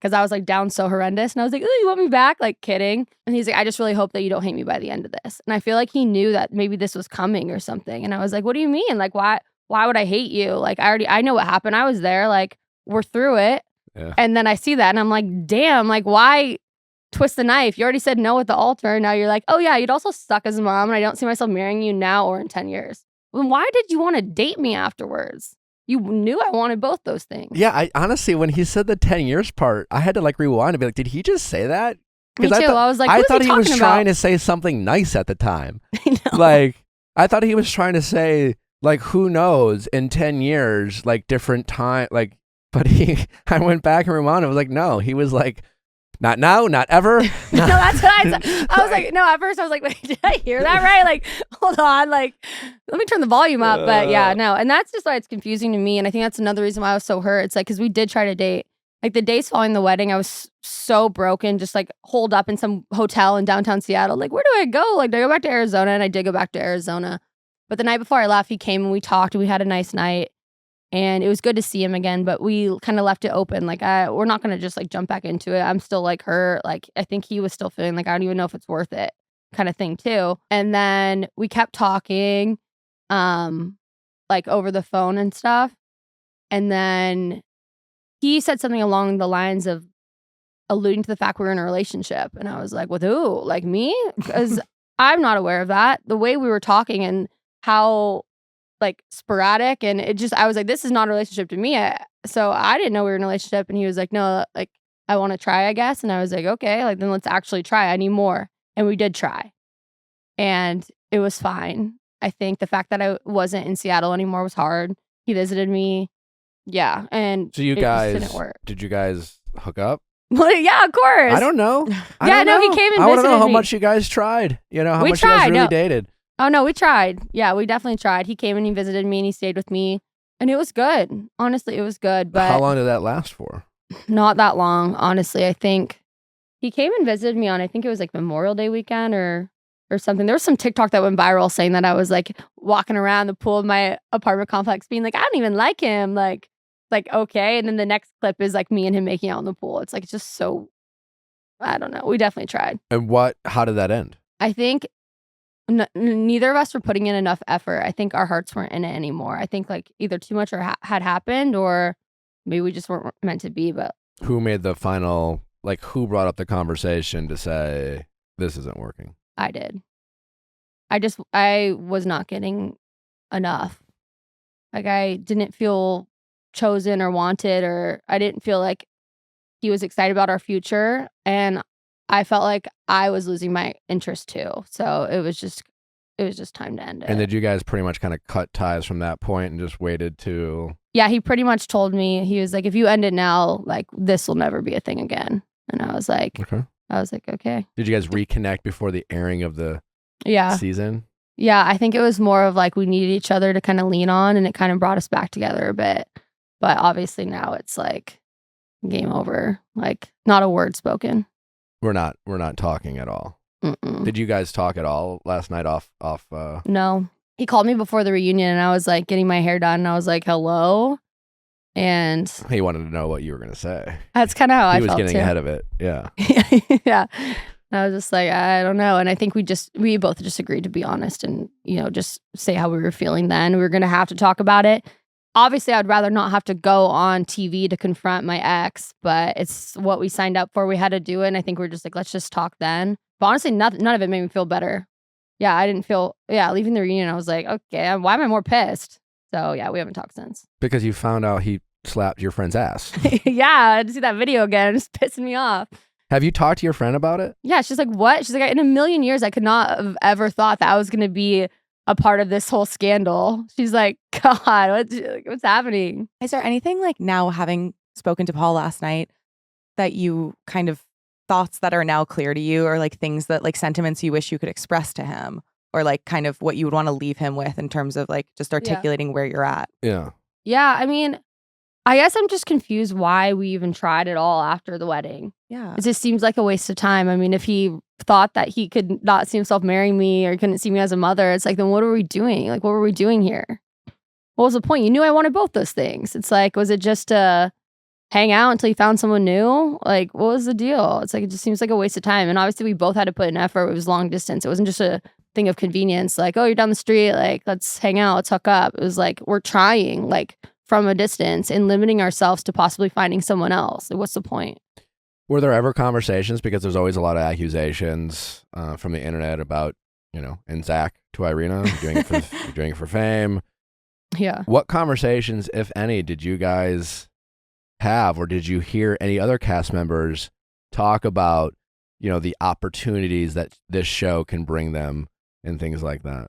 because I was like down so horrendous and I was like, oh, you want me back? Like kidding. And he's like, I just really hope that you don't hate me by the end of this. And I feel like he knew that maybe this was coming or something. And I was like, what do you mean? Like why would I hate you? Like I know what happened. I was there. Like we're through it. Yeah. And then I see that and I'm like, damn, like why twist the knife? You already said no at the altar. Now you're like, oh yeah, you'd also suck as a mom and I don't see myself marrying you now or in 10 years. Then why did you want to date me afterwards? You knew I wanted both those things. Yeah, I honestly, when he said the 10 years part, I had to like rewind and be like, did he just say that? Me too. I was like, I thought he was about? trying to say something nice at the time. I know. Like, I thought he was trying to say, like, who knows, in 10 years, like different time, like, but I went back and rewound. I was like, no, he was like, not now, not ever. No, that's what I said. I was like, no, at first I was like, wait, did I hear that right? Like, hold on, like, let me turn the volume up. But yeah, no. And that's just why it's confusing to me. And I think that's another reason why I was so hurt. It's like, because we did try to date. Like the days following the wedding, I was so broken, just like holed up in some hotel in downtown Seattle. Like, where do I go? Like, do I go back to Arizona? And I did go back to Arizona. But the night before I left, he came and we talked and we had a nice night. And it was good to see him again, but we kind of left it open. Like, we're not going to just like jump back into it. I'm still like hurt. Like, I think he was still feeling like, I don't even know if it's worth it kind of thing too. And then we kept talking, like over the phone and stuff. And then he said something along the lines of alluding to the fact we were in a relationship. And I was like, with who? Like me? Because I'm not aware of that. The way we were talking and how like sporadic and it just, I was like, this is not a relationship to me. So I didn't know we were in a relationship. And he was like, no, like I want to try, I guess. And I was like, okay, like then let's actually try. I need more. And we did try. And it was fine. I think the fact that I wasn't in Seattle anymore was hard. He visited me. Yeah. And so you guys, didn't work. did you guys hook up? Well, yeah, of course. I don't know. Yeah, no, he came and I want to know visited how me. much you guys tried. You know, how We much you guys tried, really no. dated. Oh no, we tried. Yeah, we definitely tried. He came and he visited me and he stayed with me, and it was good. Honestly, it was good, but How long did that last for? not that long. Honestly, I think he came and visited me on, I think it was like Memorial Day weekend or something. There was some TikTok that went viral saying that I was like walking around the pool of my apartment complex being like, I don't even like him. Like, okay. And then the next clip is like me and him making out in the pool. It's like, it's just so, I don't know. We definitely tried. And how did that end? I think neither of us were putting in enough effort. I think our hearts weren't in it anymore. I think like either too much had happened or maybe we just weren't meant to be. But Who made the final, like, who brought up the conversation to say, this isn't working? I did. I was not getting enough. Like I didn't feel chosen or wanted, or I didn't feel like he was excited about our future. And I felt like I was losing my interest too. So it was just time to end it. And did you guys pretty much kind of cut ties from that point and just waited to... Yeah, he pretty much told me, he was like, if you end it now, like this will never be a thing again. And I was like, okay. Did you guys reconnect before the airing of the season? Yeah, I think it was more of like we needed each other to kind of lean on, and it kind of brought us back together a bit. But obviously now it's like game over. Like not a word spoken. We're not talking at all. Mm-mm. Did you guys talk at all last night off No. He called me before the reunion and I was like getting my hair done and I was like, hello. And he wanted to know what you were going to say. that's kind of how I felt. He was getting too. ahead of it. Yeah. Yeah. And I was just like, I don't know. And I think we both just agreed to be honest and, just say how we were feeling then. We were going to have to talk about it. Obviously, I'd rather not have to go on TV to confront my ex, but it's what we signed up for. We had to do it. And I think we're just like, let's just talk then. But honestly, none of it made me feel better. Yeah, I didn't feel, leaving the reunion, I was like, okay, why am I more pissed? So yeah, we haven't talked since. Because you found out he slapped your friend's ass. Yeah, I had to see that video again. It's pissing me off. Have you talked to your friend about it? Yeah, she's like, what? She's like, in a million years, I could not have ever thought that I was going to be a part of this whole scandal. She's like, God, what's happening? Is there anything like now, having spoken to Paul last night, that you kind of thoughts that are now clear to you, or like things that like sentiments you wish you could express to him, or like kind of what you would want to leave him with in terms of like just articulating where you're at? Yeah. Yeah, I mean, I guess I'm just confused why we even tried at all after the wedding. Yeah. It just seems like a waste of time. I mean, if he thought that he could not see himself marrying me or couldn't see me as a mother, it's like, then what are we doing? Like, what were we doing here? What was the point? You knew I wanted both those things. It's like, was it just to hang out until you found someone new? Like, what was the deal? It's like, it just seems like a waste of time. And obviously we both had to put in effort. It was long distance. It wasn't just a thing of convenience. Like, oh, you're down the street. Like, let's hang out. Let's hook up. It was like, we're trying like from a distance and limiting ourselves to possibly finding someone else. Like, what's the point? Were there ever conversations, because there's always a lot of accusations from the internet about, and Zach to Irina, you're doing it for fame. Yeah. What conversations, if any, did you guys have, or did you hear any other cast members talk about, the opportunities that this show can bring them and things like that?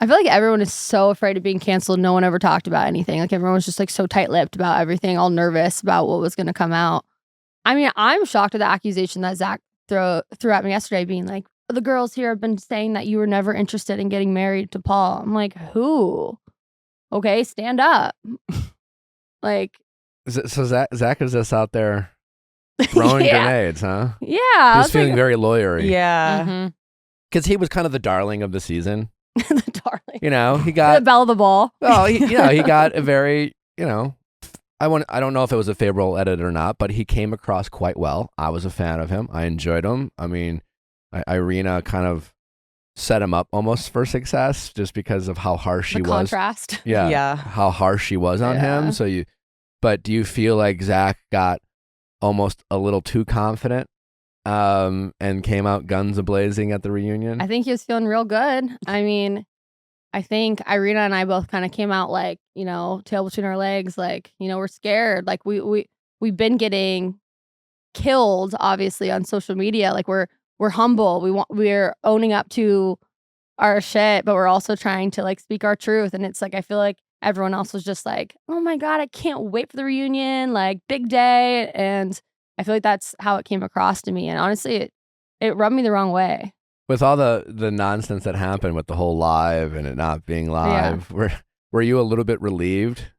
I feel like everyone is so afraid of being canceled. No one ever talked about anything. Like everyone was just like so tight-lipped about everything, all nervous about what was going to come out. I mean, I'm shocked at the accusation that Zach threw at me yesterday, being like, the girls here have been saying that you were never interested in getting married to Paul. I'm like, who? Okay, stand up. Like, so Zach is just out there throwing grenades, huh? Yeah. He's feeling very lawyery. Yeah. Because he was kind of the darling of the season. The darling. He got the belle of the ball. Well, he got a very, I don't know if it was a favorable edit or not, but he came across quite well. I was a fan of him. I enjoyed him. I mean, Irina kind of set him up almost for success just because of how harsh she was. Contrast. Yeah. Yeah. How harsh she was on him. But do you feel like Zach got almost a little too confident and came out guns a-blazing at the reunion? I think he was feeling real good. I mean, I think Irina and I both kind of came out like, tail between our legs, like, we're scared. Like we've been getting killed, obviously, on social media. Like we're humble. We're owning up to our shit, but we're also trying to like speak our truth. And it's like, I feel like everyone else was just like, oh my God, I can't wait for the reunion. Like big day. And I feel like that's how it came across to me. And honestly, it rubbed me the wrong way. With all the nonsense that happened with the whole live and it not being live, were you a little bit relieved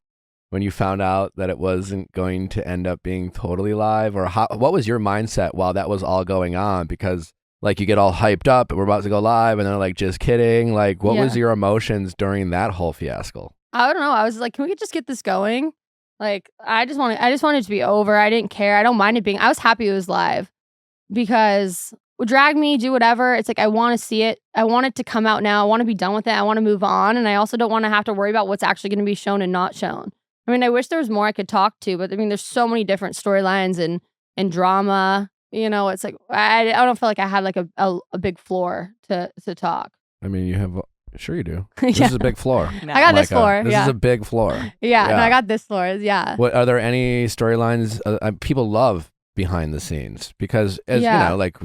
when you found out that it wasn't going to end up being totally live? Or what was your mindset while that was all going on? Because like you get all hyped up and we're about to go live and they're like, just kidding. Like what was your emotions during that whole fiasco? I don't know. I was like, can we just get this going? Like, I just wanted it to be over. I didn't care. I don't mind it being, I was happy it was live because drag me, do whatever. It's like, I want to see it. I want it to come out now. I want to be done with it. I want to move on. And I also don't want to have to worry about what's actually going to be shown and not shown. I mean, I wish there was more I could talk to, but I mean, there's so many different storylines and drama. You know, it's like, I don't feel like I had like a big floor to talk. I mean, you have, sure you do. This is a big floor. No. I got this floor. This is a big floor. Yeah, no, I got this floor. Yeah. What are there any storylines people love behind the scenes? Because as you know, like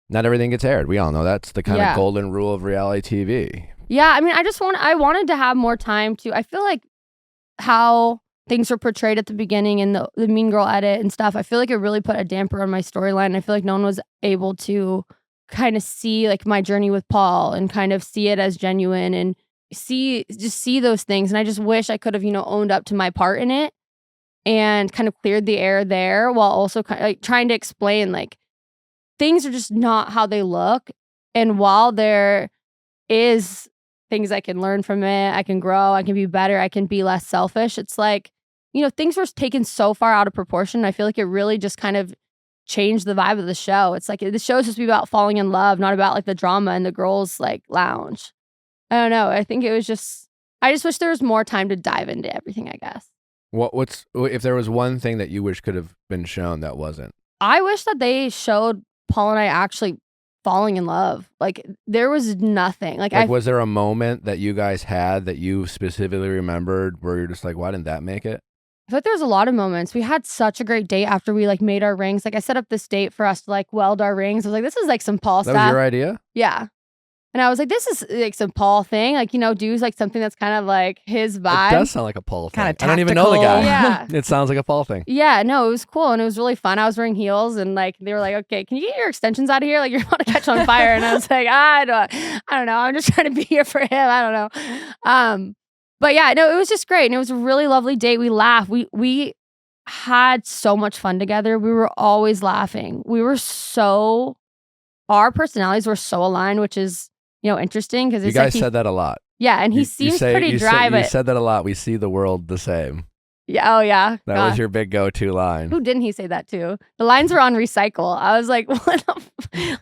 not everything gets aired. We all know that's the kind of golden rule of reality TV. Yeah, I mean, I wanted to have more time to. I feel like how things were portrayed at the beginning and the Mean Girl edit and stuff. I feel like it really put a damper on my storyline. I feel like no one was able to kind of see like my journey with Paul and kind of see it as genuine and see those things. And I just wish I could have, owned up to my part in it and kind of cleared the air there while also kind of like trying to explain like things are just not how they look. And while there is things I can learn from it, I can grow, I can be better, I can be less selfish. It's like, things were taken so far out of proportion. I feel like it really just kind of changed the vibe of the show. It's like the show is supposed to be about falling in love, not about like the drama and the girls like lounge. I don't know. I think it was just, I just wish there was more time to dive into everything, I guess. What's if there was one thing that you wish could have been shown that wasn't? I wish that they showed Paul and I actually falling in love. Like there was nothing. Like was there a moment that you guys had that you specifically remembered where you're just like, why didn't that make it? I thought there was a lot of moments. We had such a great date after we like made our rings. Like I set up this date for us to like weld our rings. I was like, this is like some Paul stuff. That was your idea? Yeah. And I was like, this is like some Paul thing. Like, do like something that's kind of like his vibe. It does sound like a Paul thing. Kinda I don't even know the guy. Yeah. It sounds like a Paul thing. Yeah, no, it was cool and it was really fun. I was wearing heels and like they were like, okay, can you get your extensions out of here? Like you're about to catch on fire. And I was like, I don't know. I'm just trying to be here for him. I don't know. But yeah, no, it was just great. And it was a really lovely date. We laughed. We had so much fun together. We were always laughing. Our personalities were so aligned, which is, interesting because you guys said that a lot. Yeah, and he seems pretty dry. You said that a lot. We see the world the same. Yeah. Oh yeah. That was your big go-to line. Who didn't he say that to? The lines were on recycle. I was like, what?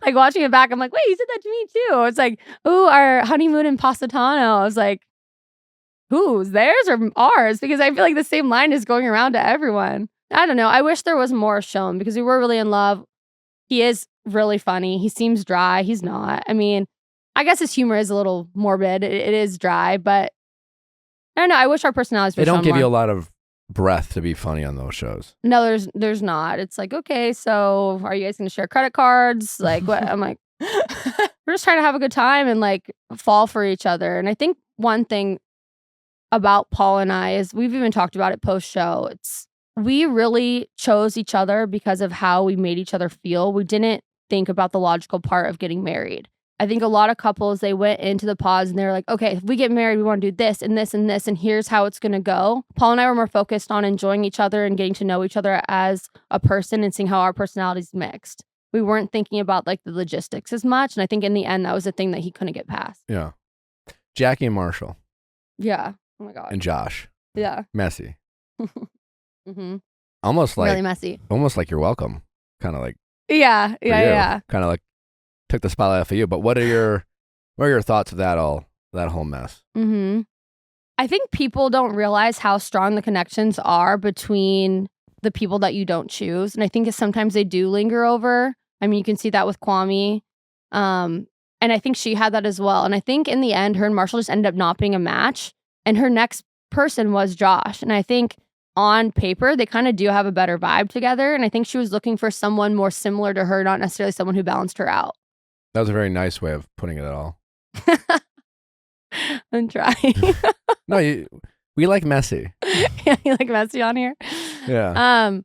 Like watching it back, I'm like, wait, you said that to me too. It's like, ooh, our honeymoon in Positano. I was like, whose? Theirs or ours? Because I feel like the same line is going around to everyone. I don't know. I wish there was more shown because we were really in love. He is really funny. He seems dry. He's not. I mean, I guess his humor is a little morbid. It is dry, but I don't know. I wish our personalities were They don't shown give more. you a lot of breath to be funny on those shows. No, there's not. It's like, okay, so are you guys going to share credit cards? Like, what? I'm like, we're just trying to have a good time and like fall for each other. And I think one thing about Paul and I is we've even talked about it post-show. We really chose each other because of how we made each other feel. We didn't think about the logical part of getting married. I think a lot of couples, they went into the pause and they're like, okay, if we get married, we want to do this and this and this, and here's how it's going to go. Paul and I were more focused on enjoying each other and getting to know each other as a person and seeing how our personalities mixed. We weren't thinking about like the logistics as much. And I think in the end, that was the thing that he couldn't get past. Yeah. Jackie and Marshall. Yeah. Oh my God. And Josh. Yeah. Messy. Mm-hmm. Almost like really messy. Almost like you're welcome. Kind of like Yeah. Yeah. Kind of like took the spotlight off of you. But what are your thoughts of that whole mess? Mm-hmm. I think people don't realize how strong the connections are between the people that you don't choose. And I think sometimes they do linger over. I mean, you can see that with Kwame. And I think she had that as well. And I think in the end, her and Marshall just ended up not being a match. And her next person was Josh. And I think on paper, they kind of do have a better vibe together. And I think she was looking for someone more similar to her, not necessarily someone who balanced her out. That was a very nice way of putting it all. I'm trying. No, we like messy. Yeah, you like messy on here? Yeah.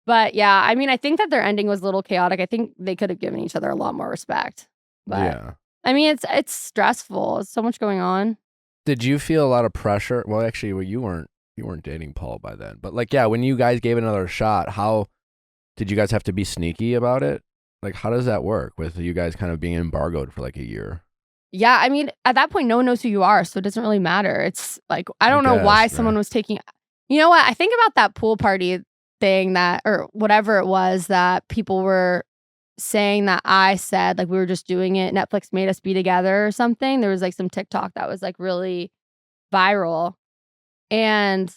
But yeah, I mean, I think that their ending was a little chaotic. I think they could have given each other a lot more respect. But Yeah. I mean, it's stressful. It's so much going on. Did you feel a lot of pressure? Well, actually, you weren't dating Paul by then. But like, yeah, when you guys gave it another shot, how did you guys have to be sneaky about it? Like, how does that work with you guys kind of being embargoed for like a year? Yeah, I mean, at that point, no one knows who you are, so it doesn't really matter. It's like, I don't know why someone was taking. You know what? I think about that pool party thing that, or whatever it was that people were saying that I said, like we were just doing it. Netflix made us be together or something. There was like some TikTok that was like really viral. And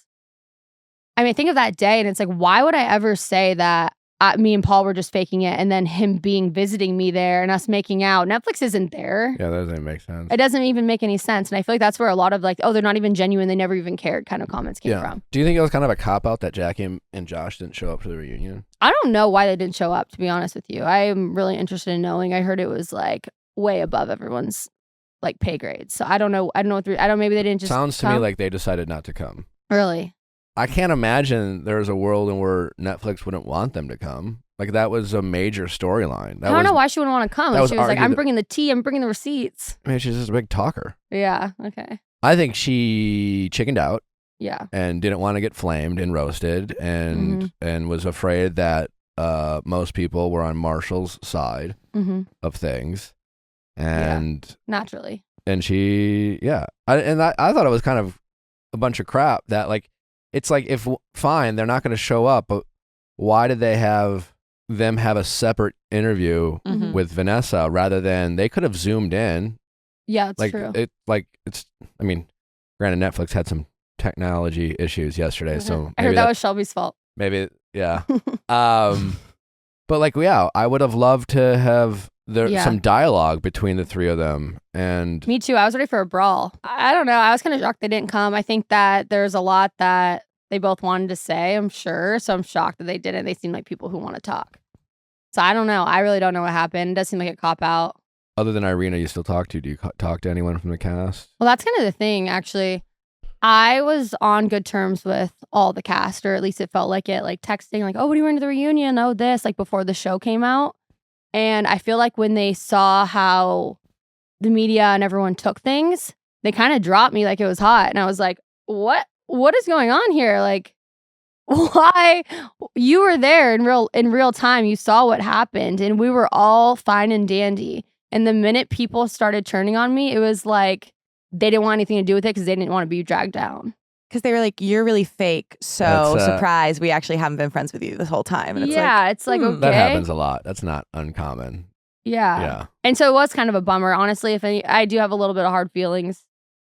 I mean, think of that day and it's like, why would I ever say that me and Paul were just faking it and then him visiting me there and us making out? Netflix isn't there. Yeah, that doesn't make sense. It doesn't even make any sense. And I feel like that's where a lot of like, oh, they're not even genuine. They never even cared kind of comments came from. Do you think it was kind of a cop-out that Jackie and Josh didn't show up to the reunion? I don't know why they didn't show up, to be honest with you. I am really interested in knowing. I heard it was like way above everyone's like pay grades. So I don't know. Maybe they didn't just Sounds to me like they decided not to come. Really? I can't imagine there's a world in where Netflix wouldn't want them to come. Like that was a major storyline. I don't know why she wouldn't want to come. She was like, I'm bringing the tea. I'm bringing the receipts. I mean, she's just a big talker. Yeah. Okay. I think she chickened out. Yeah. And didn't want to get flamed and roasted and was afraid that most people were on Marshall's side of things. And naturally. And she, I thought it was kind of a bunch of crap that like, it's like, if fine, they're not going to show up, but why did they have them have a separate interview with Vanessa rather than they could have zoomed in? Yeah, it's like, true. I mean, granted, Netflix had some technology issues yesterday, so I heard that was Shelby's fault. Maybe, yeah. But like, yeah, I would have loved to have some dialogue between the three of them. And me too. I was ready for a brawl. I don't know. I was kind of shocked they didn't come. I think that there's a lot that they both wanted to say, I'm sure. So I'm shocked that they didn't. They seem like people who want to talk. So I don't know. I really don't know what happened. It does seem like a cop-out. Other than Irina, you still talk to? Do you talk to anyone from the cast? Well, that's kind of the thing, actually. I was on good terms with all the cast, or at least it felt like it, like texting, like, oh, what are you wearing to the reunion? Oh, this, like before the show came out. And I feel like when they saw how the media and everyone took things, they kind of dropped me like it was hot. And I was like, what is going on here? Like, why? You were there in real time. You saw what happened and we were all fine and dandy. And the minute people started turning on me, it was like they didn't want anything to do with it because they didn't want to be dragged down. Because they were like, you're really fake. So surprise, we actually haven't been friends with you this whole time. And it's like, okay. That happens a lot. That's not uncommon. Yeah. And so it was kind of a bummer. Honestly, I do have a little bit of hard feelings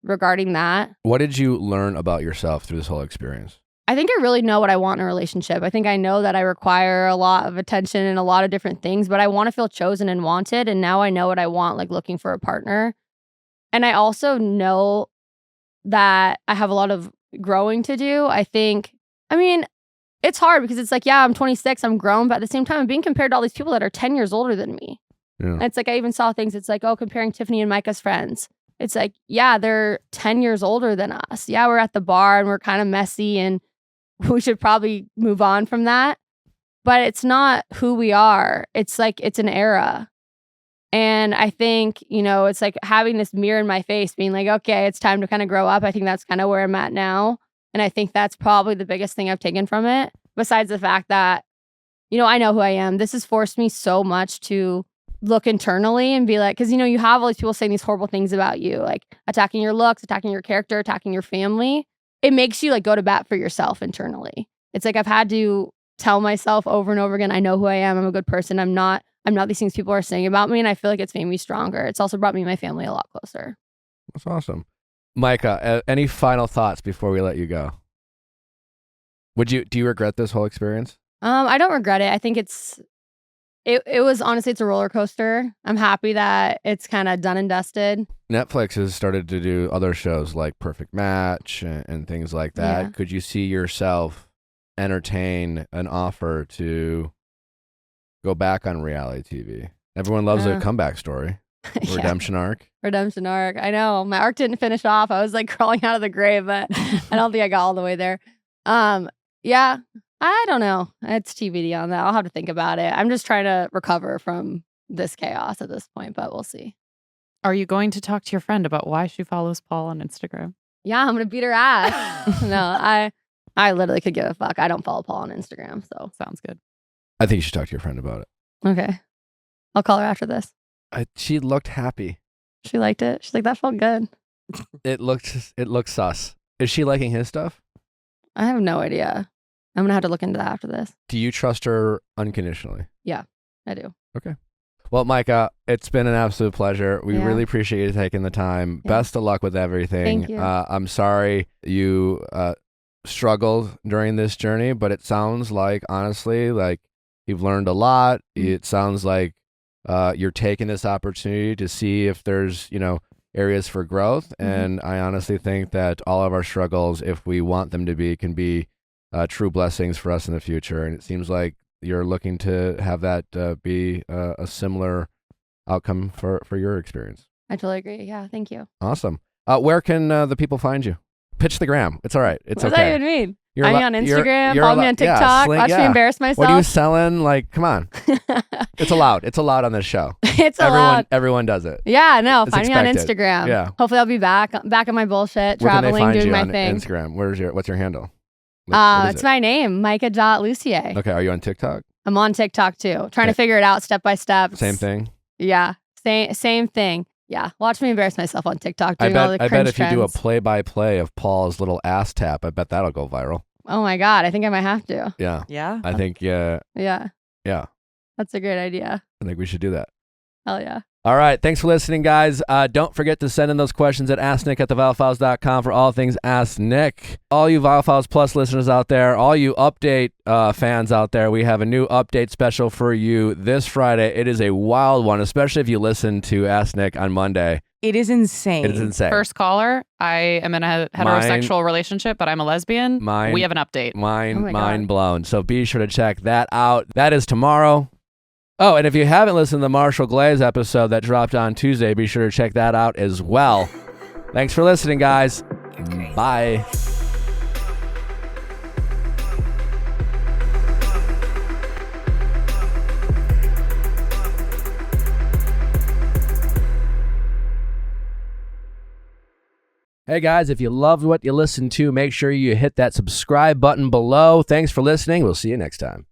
regarding that. What did you learn about yourself through this whole experience? I think I really know what I want in a relationship. I think I know that I require a lot of attention and a lot of different things, but I want to feel chosen and wanted. And now I know what I want, like looking for a partner. And I also know that I have a lot of growing to do. I mean, it's hard because it's like, yeah, I'm 26, I'm grown, but at the same time, I'm being compared to all these people that are 10 years older than me. Yeah. And it's like, I even saw things, it's like, oh, comparing Tiffany and Micah's friends. It's like, yeah, they're 10 years older than us. Yeah, we're at the bar and we're kind of messy and we should probably move on from that. But it's not who we are. It's like, it's an era. And I think, it's like having this mirror in my face being like, okay, it's time to kind of grow up. I think that's kind of where I'm at now. And I think that's probably the biggest thing I've taken from it. Besides the fact that, I know who I am. This has forced me so much to look internally and be like, because, you have all these people saying these horrible things about you, like attacking your looks, attacking your character, attacking your family. It makes you like go to bat for yourself internally. It's like I've had to tell myself over and over again, I know who I am. I'm a good person. I'm not these things people are saying about me. And I feel like it's made me stronger. It's also brought me and my family a lot closer. That's awesome. Micah, any final thoughts before we let you go? Do you regret this whole experience? I don't regret it. I think it was honestly, it's a roller coaster. I'm happy that it's kind of done and dusted. Netflix has started to do other shows like Perfect Match and things like that. Yeah. Could you see yourself entertain an offer to go back on reality TV? Everyone loves a comeback story. Redemption arc. Redemption arc. I know. My arc didn't finish off. I was like crawling out of the grave, but I don't think I got all the way there. Yeah. I don't know. It's TBD on that. I'll have to think about it. I'm just trying to recover from this chaos at this point, but we'll see. Are you going to talk to your friend about why she follows Paul on Instagram? Yeah, I'm gonna beat her ass. No, I literally could give a fuck. I don't follow Paul on Instagram, so Sounds good. I think you should talk to your friend about it. okay. I'll call her after this. She looked happy. She liked it. She's like, that felt good. It looked sus. Is she liking his stuff? I have no idea. I'm gonna have to look into that after this. Do you trust her unconditionally? I do. Well, Micah, it's been an absolute pleasure. We Yeah. really appreciate you taking the time. Yeah. Best of luck with everything. Thank you. I'm sorry you struggled during this journey, but it sounds like, honestly, like you've learned a lot. It sounds like you're taking this opportunity to see if there's, areas for growth. And I honestly think that all of our struggles, if we want them to be, can be true blessings for us in the future. And it seems like you're looking to have that be a similar outcome for your experience. I totally agree. Yeah, thank you. Awesome. Where can the people find you? Pitch the gram. It's all right. It's what okay. does that even mean? You're Find me allo- on you're- Instagram, you're follow me allo- on TikTok, watch me embarrass myself. What are you selling? Like, come on. It's allowed. It's allowed on this show. It's allowed. Everyone does it. Yeah, no, It's find me on expected. Instagram. Yeah. Hopefully I'll be back on my bullshit, Where can they traveling, find doing you my on thing. Instagram? What's your handle? What is It's it? my name, Micah Lussier. Okay. Are you on TikTok? I'm on TikTok too, trying to Okay. figure it out step by step. Same thing. Yeah, same thing. Yeah, watch me embarrass myself on TikTok I doing all the bet cringe if you do a trends. play-by-play of Paul's little ass tap, I bet that'll go viral. Oh my God, I think I might have to. Yeah. Yeah. I think Yeah, that's a great idea. I think we should do that. Hell yeah. All right. Thanks for listening, guys. Don't forget to send in those questions at asknick@theviallfiles.com for all things Ask Nick. All you Viall Files Plus listeners out there, all you Update fans out there, we have a new Update special for you this Friday. It is a wild one, especially if you listen to Ask Nick on Monday. It is insane. It is insane. First caller, I am in a heterosexual relationship, but I'm a lesbian. Mine- We have an update. Oh my God. Mind blown. So be sure to check that out. That is tomorrow. Oh, and if you haven't listened to the Marshall Glaze episode that dropped on Tuesday, be sure to check that out as well. Thanks for listening, guys. Bye. Hey guys, if you loved what you listened to, make sure you hit that subscribe button below. Thanks for listening. We'll see you next time.